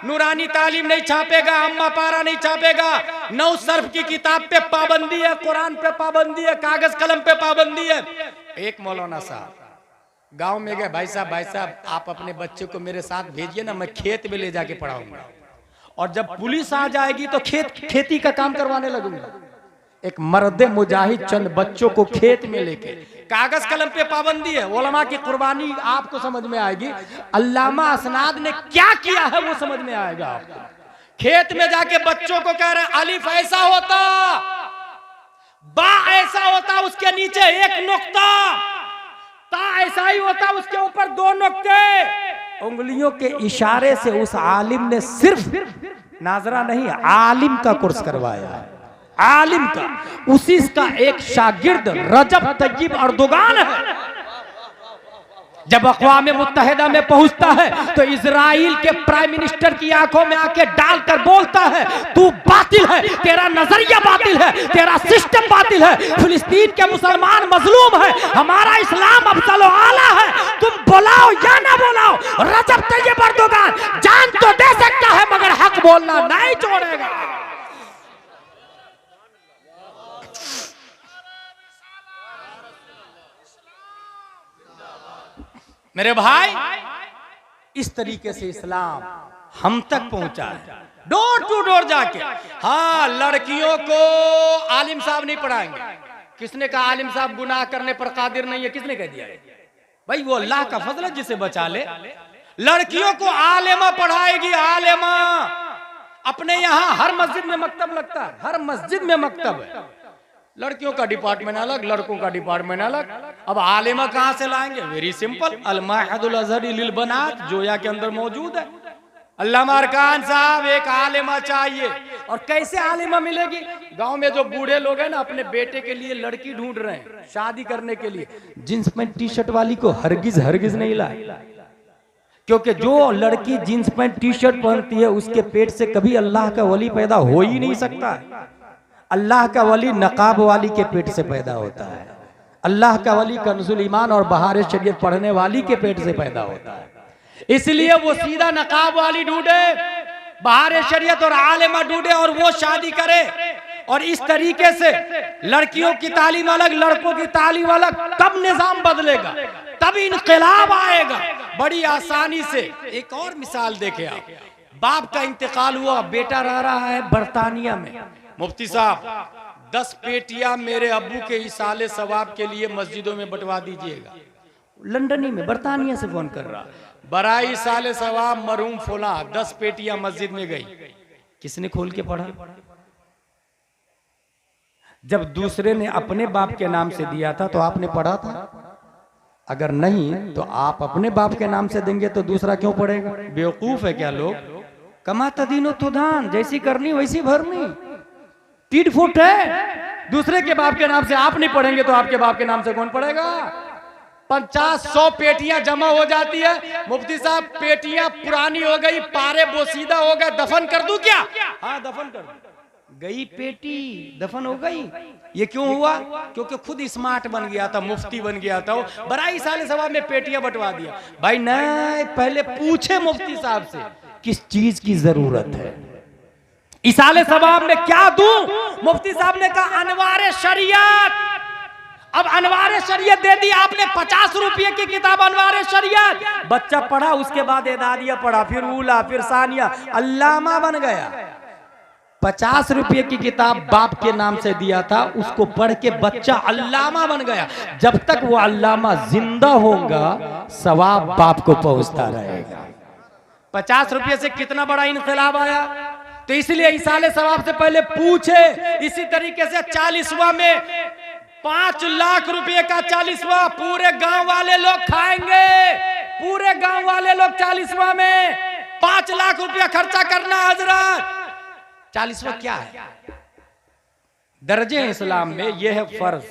नूरानी तालीम नहीं छापेगा, अम्मा पारा नहीं छापेगा, 9 सर्फ की किताब पे पाबंदी है, कुरान पे पाबंदी है, कागज कलम पे पाबंदी है। एक मौलाना साहब गांव में गए, भाई साहब आप अपने बच्चे को मेरे साथ भेजिए ना, मैं खेत में ले जाके पढ़ाऊंगा, और जब पुलिस आ जाएगी तो खेती का काम करवाने लगूंगा। एक मर्द मुजाहिद चंद बच्चों को खेत में लेके, कागज कलम पे पाबंदी है। उलमा की कुर्बानी आपको समझ में आएगी, अल्लामा असनाद ने क्या किया है वो समझ में आएगा आपको। खेत में जाके बच्चों को कह रहे हैं अलिफ ऐसा होता, बा ऐसा होता, उसके नीचे 1 नुक्ता, ता ऐसा ही होता, उसके ऊपर 2 नुक्ते। उंगलियों के इशारे से उस आलिम ने सिर्फ नाजरा नहीं, आलिम का कोर्स करवाया है, आलिम का। उसी का एक शागिर्द रजब तय्यब अर्दोगान है। जब अक़वाम मुत्तहिदा में पहुंचता है तो इजराइल के प्राइम मिनिस्टर की आंखों में आके डालकर बोलता है, तू बातिल है, तेरा नजरिया बातिल है, तेरा सिस्टम बातिल है, फिलिस्तीन के मुसलमान मजलूम है, हमारा इस्लाम अफजल व आला है, तुम बुलाओ या ना बुलाओ, रजब तय्यब अर्दोगान जान तो दे सकता है मगर हक बोलना नहीं छोड़ेगा। मेरे भाई, इस तरीके से इस्लाम हम तक पहुंचा है। डोर टू डोर जाके। हाँ, लड़कियों को आलिम साहब नहीं पढ़ाएंगे। किसने कहा आलिम साहब गुनाह करने पर कादिर नहीं है? किसने कह दिया? भाई वो अल्लाह का फजल है जिसे बचा ले। लड़कियों को आलिमा पढ़ाएगी, आलिमा। अपने यहाँ हर मस्जिद में मकतब लगता है, हर मस्जिद में मकतब है। लड़कियों का डिपार्टमेंट अलग, लड़कों का डिपार्टमेंट अलग। अब आलिमा कहां से लाएंगे? वेरी सिंपल, अल माहिदुल अज़हरी लिल बनात जोया के अंदर मौजूद है। अल्लामा अरकान साहब, एक आलिमा चाहिए। और कैसे आलिमा मिलेगी? गांव में जो बूढ़े लोग हैं ना, अपने बेटे के लिए लड़की ढूंढ रहे हैं शादी करने के लिए, जींस पैंट टी शर्ट वाली को हरगिज हरगिज नहीं लाए, क्योंकि जो लड़की जींस पैंट टी शर्ट पहनती है उसके पेट से कभी अल्लाह का वली पैदा हो ही नहीं सकता। अल्लाह का वली नकाब वाली के पेट से पैदा होता है। अल्लाह का वली कंजुल ईमान और बहार शरीयत पढ़ने वाली के पेट से पैदा होता है। इसलिए वो सीधा नकाब वाली ढूंढे, बहार शरीयत और आलिमा ढूंढे और वो शादी करे। और इस तरीके से लड़कियों की तालीम अलग, लड़कों की तालीम अलग। तब निजाम बदलेगा, तब इनकलाब आएगा बड़ी आसानी से। एक और मिसाल देखे आप, बाप का इंतकाल हुआ, बेटा रह रहा है बर्तानिया में। मुफ्ती साहब 10 पेटियां मेरे अब्बू के इसाले सवाब के लिए मस्जिदों में बंटवा दीजिएगा। लंदन ही में, बर्तानिया से फोन कर रहा, बराई साले सवाब मरहूम फुला 10 पेटियां मस्जिद में गई। किसने खोल के पढ़ा? जब दूसरे ने अपने बाप के नाम से दिया था तो आपने पढ़ा था? अगर नहीं तो आप अपने बाप के नाम से देंगे तो दूसरा क्यों पढ़ेगा? बेवकूफ है क्या लोग? कमाता दीनो तो दान, जैसी करनी वैसी भरनी। टीट फुट है। दूसरे के बाप के नाम से आप नहीं पढ़ेंगे तो आपके बाप के नाम से कौन पढ़ेगा? 50-100 पेटियां जमा हो जाती है। मुफ्ती साहब पेटियां पुरानी हो गई, पारे बोसीदा हो गए, दफन कर दूं क्या? हाँ दफन कर दूं। गई पेटी, दफन हो गई। ये क्यों हुआ? क्योंकि खुद स्मार्ट बन गया था, मुफ्ती बन गया था। बराई साले सवाब में पेटियां बंटवा दिया। भाई नहीं, पहले पूछे मुफ्ती साहब से किस चीज की जरूरत है, इसाले सवाब में क्या दूं? मुफ्ती साहब ने कहा अनवारे शरीयत। अब अनवारे शरीयत दे दी आपने, 50 रुपये की किताब अनवारे शरीयत। बच्चा पढ़ा, उसके बाद एदादिया पढ़ा, फिर उला, फिर सानिया, अल्लामा बन गया। 50 रुपये की किताब बाप के नाम से दिया था, उसको पढ़ के बच्चा अल्लामा बन गया। जब तक वो अल्लामा जिंदा होगा सवाब बाप को पहुंचता रहेगा। 50 रुपये से कितना बड़ा इनकलाब आया। तो इसलिए इसाले सवाब से पहले पूछे। इसी तरीके से 40वां में 5 लाख रुपए का 40वां पूरे गांव वाले लोग खाएंगे। पूरे गांव वाले लोग 40वां में 5 लाख रुपया खर्चा करना। हजरत 40वां क्या है? दर्जे इस्लाम में यह है फर्ज,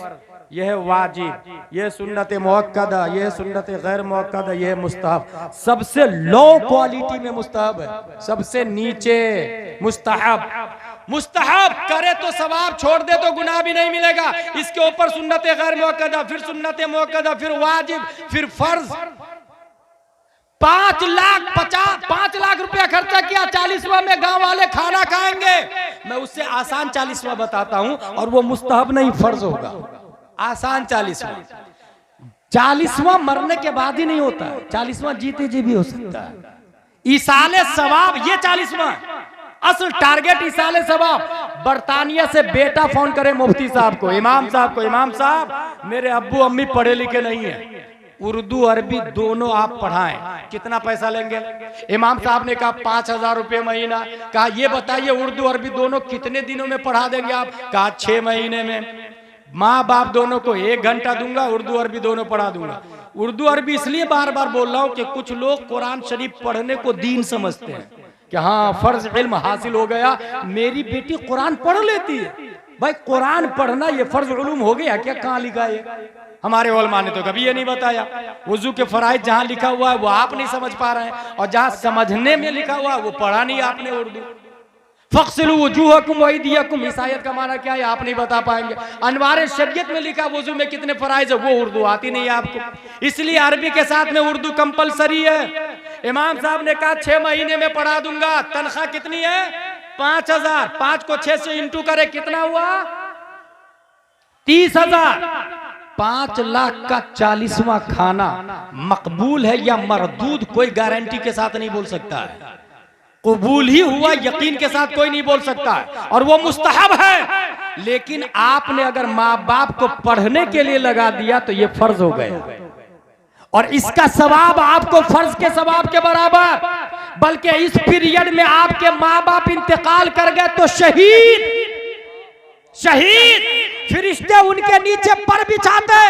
यह है वाजिब, यह सुन्नत मुअक्कदा, यह सुन्नत गैर मुअक्कदा, यह मुस्तहब। सबसे लो क्वालिटी में मुस्तहब है, सबसे नीचे मुस्तहब। मुस्तहब करे तो सवाब, छोड़ दे तो गुनाह भी नहीं मिलेगा। इसके ऊपर सुन्नत गैर मुअक्कदा, फिर सुन्नत मुअक्कदा, फिर वाजिब, फिर फर्ज। 5 लाख रुपया खर्चा किया 40वां में, गांव वाले खाना खाएंगे। मैं उससे आसान 40वां बताता हूं और वो मुस्तहब नहीं फर्ज होगा। आसान 40वां मरने के बाद ही नहीं होता है, 40वां जीते जी भी हो सकता है। इसाले सवाब ये 40वां असल टारगेट इसाले सवाब। बर्तानिया से बेटा फोन करे मुफ्ती साहब को, इमाम साहब को, इमाम साहब मेरे अब्बू अम्मी पढ़े लिखे नहीं है, उर्दू अरबी दोनों आप पढ़ाएं, कितना पैसा लेंगे? इमाम साहब ने कहा 5000 रुपये महीना। कहा ये बताइए उर्दू अरबी दोनों कितने दिनों में पढ़ा देंगे आप? कहा 6 महीने में। माँ बाप दोनों को 1 घंटा दूंगा, उर्दू अरबी दोनों पढ़ा दूंगा। उर्दू अरबी इसलिए बार बार बोल रहा हूँ कि कुछ लोग कुरान शरीफ पढ़ने को दीन समझते हैं कि हाँ फर्ज इल्म हासिल हो गया, मेरी बेटी कुरान पढ़ लेती है। भाई कुरान पढ़ना ये फर्ज उलूम हो गया क्या? कहाँ लिखा है? हमारे उलमा ने तो कभी ये नहीं बताया। वुजू के फराइज जहां लिखा हुआ है वो आप नहीं समझ पा रहे हैं, और जहां समझने में लिखा हुआ है वो पढ़ा नहीं आपने उर्दू। फक्सिलू वजूहकुम वअयदियकुम, इस आयत का माना क्या है आप नहीं बता पाएंगे। अनवार शरीयत में लिखा वुजू में कितने फराइज है वो उर्दू आती नहीं है आपको, इसलिए अरबी के साथ में उर्दू कंपलसरी है। इमाम साहब ने कहा 6 महीने में पढ़ा दूंगा। तनख्वाह कितनी है? 5000। 5 को 6 से इंटू करे कितना हुआ? 30,000। 5 लाख का 40वां खाना मकबूल है या मरदूद कोई गारंटी के साथ नहीं बोल सकता है। कबूल ही हुआ, यकीन के साथ कोई नहीं बोल सकता है, और वो मुस्तहब है। लेकिन आपने अगर माँ बाप को पढ़ने के लिए लगा दिया तो ये फर्ज हो गया, और इसका सवाब आपको फर्ज के सवाब के बराबर, बल्कि इस पीरियड में आपके माँ बाप इंतकाल कर गए तो शहीद फरिश्ते उनके नीचे पर बिछाते।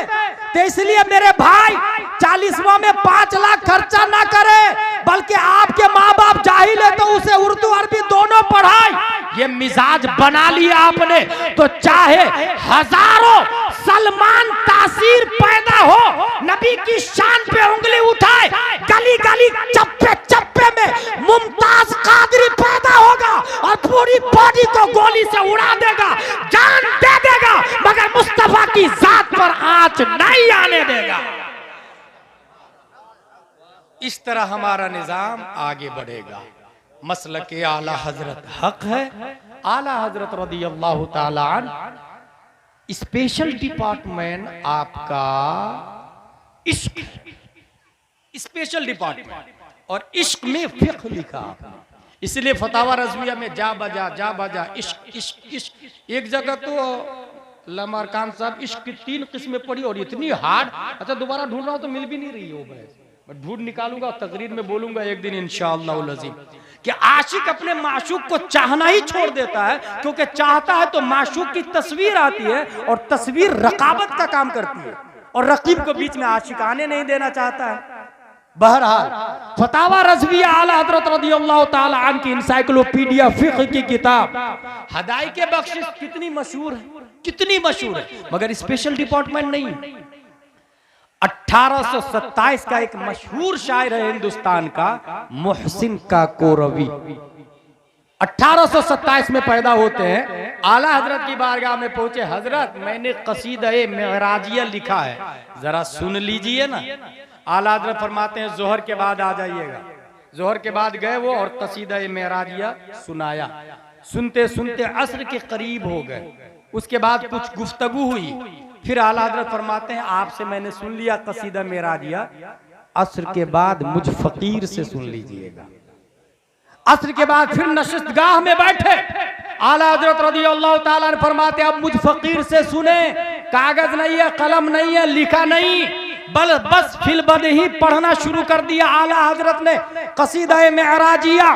तो इसलिए मेरे भाई 40वां में 5 लाख खर्चा ना करे, बल्कि आपके माँ बाप जाहिल है तो उसे उर्दू अरबी दोनों पढ़ाए। ये मिजाज बना लिया आपने तो चाहे हजारों सलमान तासीर पैदा हो, नबी की शान पे उंगली उठाए, गली गली चप्पे चप्पे में मुमताज कादरी पैदा होगा और पूरी बॉडी को गोली से उड़ा देगा, जान दे देगा, मगर मुस्तफा की जात पर आंच नहीं आने देगा। इस तरह हमारा निजाम आगे बढ़ेगा। मसलक आला हजरत हक है। आला हजरत रदी अल्लाह ताला अन्हु स्पेशल डिपार्टमेंट आपका इश्क, स्पेशल डिपार्टमेंट, और इश्क में फिक्र लिखा आपने। इसलिए फतावा रज़विया में जा बजा इश्क इश्क इश्क। एक जगह तो लमारकान साहब इश्क की 3 किस्में पढ़ी और इतनी हार्ड, अच्छा दोबारा ढूंढ रहा हूं तो मिल भी नहीं रही हो, मैं ढूंढ निकालूंगा, तकरीर में बोलूंगा एक दिन इंशाअल्लाह अज़ीम कि आशिक अपने माशूक को चाहना ही छोड़ देता है, क्योंकि चाहता है तो माशूक की तस्वीर आती है और तस्वीर रकाबत का काम करती है, और रकीब को बीच में आशिक आने नहीं देना चाहता है। बहरहाल फतावा रज़विया आला हज़रत रज़ियल्लाहु ताला अन्हु की इंसाइक्लोपीडिया फिक़्ह की किताब हदायक़े बख्शिश कितनी मशहूर है, मगर स्पेशल डिपार्टमेंट नहीं। 1827 का एक मशहूर शायर है हिंदुस्तान का, मोहसिन काकोरवी। 1827 में पैदा होते हैं, आला हजरत की बारगाह में पहुंचे। हजरत मैंने कसीदा-ए मेराजिया लिखा है, जरा सुन लीजिए ना। आला हजरत फरमाते हैं जोहर के बाद आ जाइएगा। जोहर के बाद गए वो और कसीदा-ए मेराजिया सुनाया। सुनते सुनते असर के करीब हो गए। उसके बाद कुछ गुफ्तगू हुई, फिर आला हजरत फरमाते हैं आपसे मैंने सुन लिया कसीदा मेराजिया, असर के बाद मुझ फकीर से सुन लीजिएगा। असर के बाद फिर नशिस्तगाह में बैठे, आला हजरत रज़ियल्लाहु ताला अन्हु फरमाते अब मुझ फकीर से सुने। कागज नहीं है, कलम नहीं है, लिखा नहीं, बस फिलबद ही पढ़ना शुरू कर दिया। आला हजरत ने कसीदा-ए मेराजिया,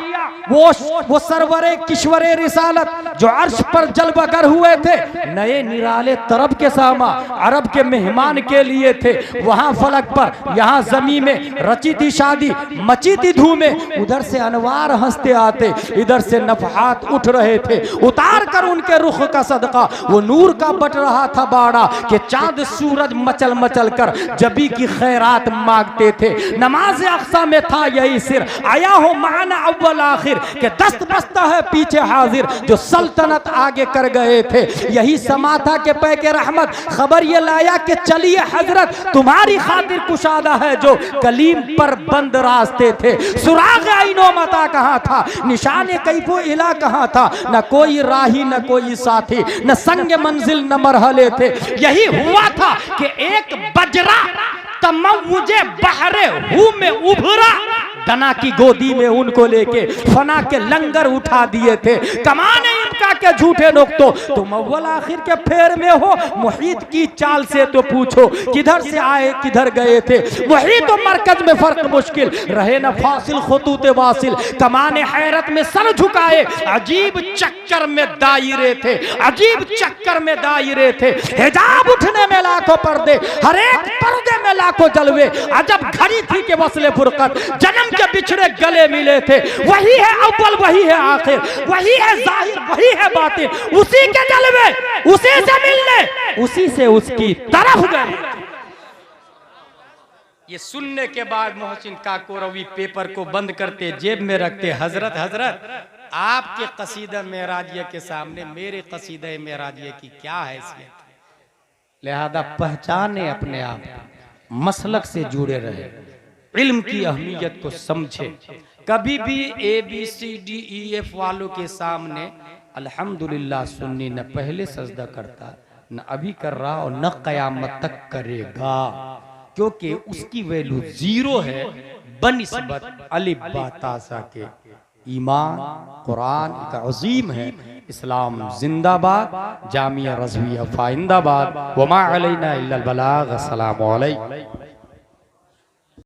वो सरवरे किश्वरे रिसालत जो अर्श पर जलवगर हुए थे, नए निराले तरब के सामा अरब के मेहमान के लिए थे। वहां फलक पर, यहाँ जमी में रची थी शादी, मची थी धूमें, उधर से अनवार हंसते आते, इधर से नफहात उठ रहे थे। उतार कर उनके रुख का सदका वो नूर का बट रहा था बाड़ा, कि चांद सूरज मचल मचल कर जबी की खैरात मांगते थे। नमाज अक्सा में था यही सिर, आया हो माना अव्वल आखिर, के दस्त बस्ता है पीछे हाजिर, जो सल्तनत आगे कर गए थे। यही समा था के पैके रहमत खबर ये लाया कि चलिए हजरत तुम्हारी खातिर कुशादा है, जो कलीम पर बंद रास्ते थे। सुराग आइनो मता कहाँ था, निशाने कैफो इला कहाँ था, न कोई राही न कोई साथी, न संग मंजिल न मरहले थे। यही हुआ था कि एक बजरा तमव्वुजे बहरे हू में उभरा, दना की गोदी में उनको लेके फना के लंगर उठा दिए थे। कमाने इनका के झूठे लोग तो तुम अव्वल आखिर के फेर में हो, मुहीत की चाल से तो पूछो किधर से आए किधर गए थे। मुहीत और मरकज में फर्क मुश्किल रहे न फासिल खुतूत वासिल, कमाने हैरत में सर झुकाए, अजीब चक्कर में दायरे थे, अजीब चक्कर में दायरे थे। हिजाब उठने में लाखों पर्दे, हर एक पर्दे में लाखों जलवे, अजब घड़ी थी के वस्ले फुरकत, जन्म के बिछड़े गले मिले थे। वही है अव्वल, वही है आखिर, वही है जाहिर, वही है बातिन, उसी के जलवे, उसी से मिलने, उसी से उसकी तरफ गए। ये सुनने के बाद मोहसिन काकोरवी पेपर को बंद करते, जेब में रखते। हजरत आपके कसीदा मेराजिया के सामने मेरे कसीदा मेराजिया की क्या हैसियत, लिहाजा पहचाने अपने आप, मसलक से जुड़े रहे, इल्म की अहमियत को समझे। कभी भी ABCDEF वालों के सामने अल्हम्दुलिल्लाह सुन्नी न पहले सजदा करता, न अभी कर रहा और न कयामत तक करेगा, क्योंकि उसकी वैल्यू 0 है बनिस्बत अलिफ बा ता सा के। ईमान कुरान एक अजीम है। इस्लाम जिंदाबाद, जामिया रज़विया फाइंदाबाद, वमा अलैना इल्लल बलाग। अस्सलामु अलैकुम।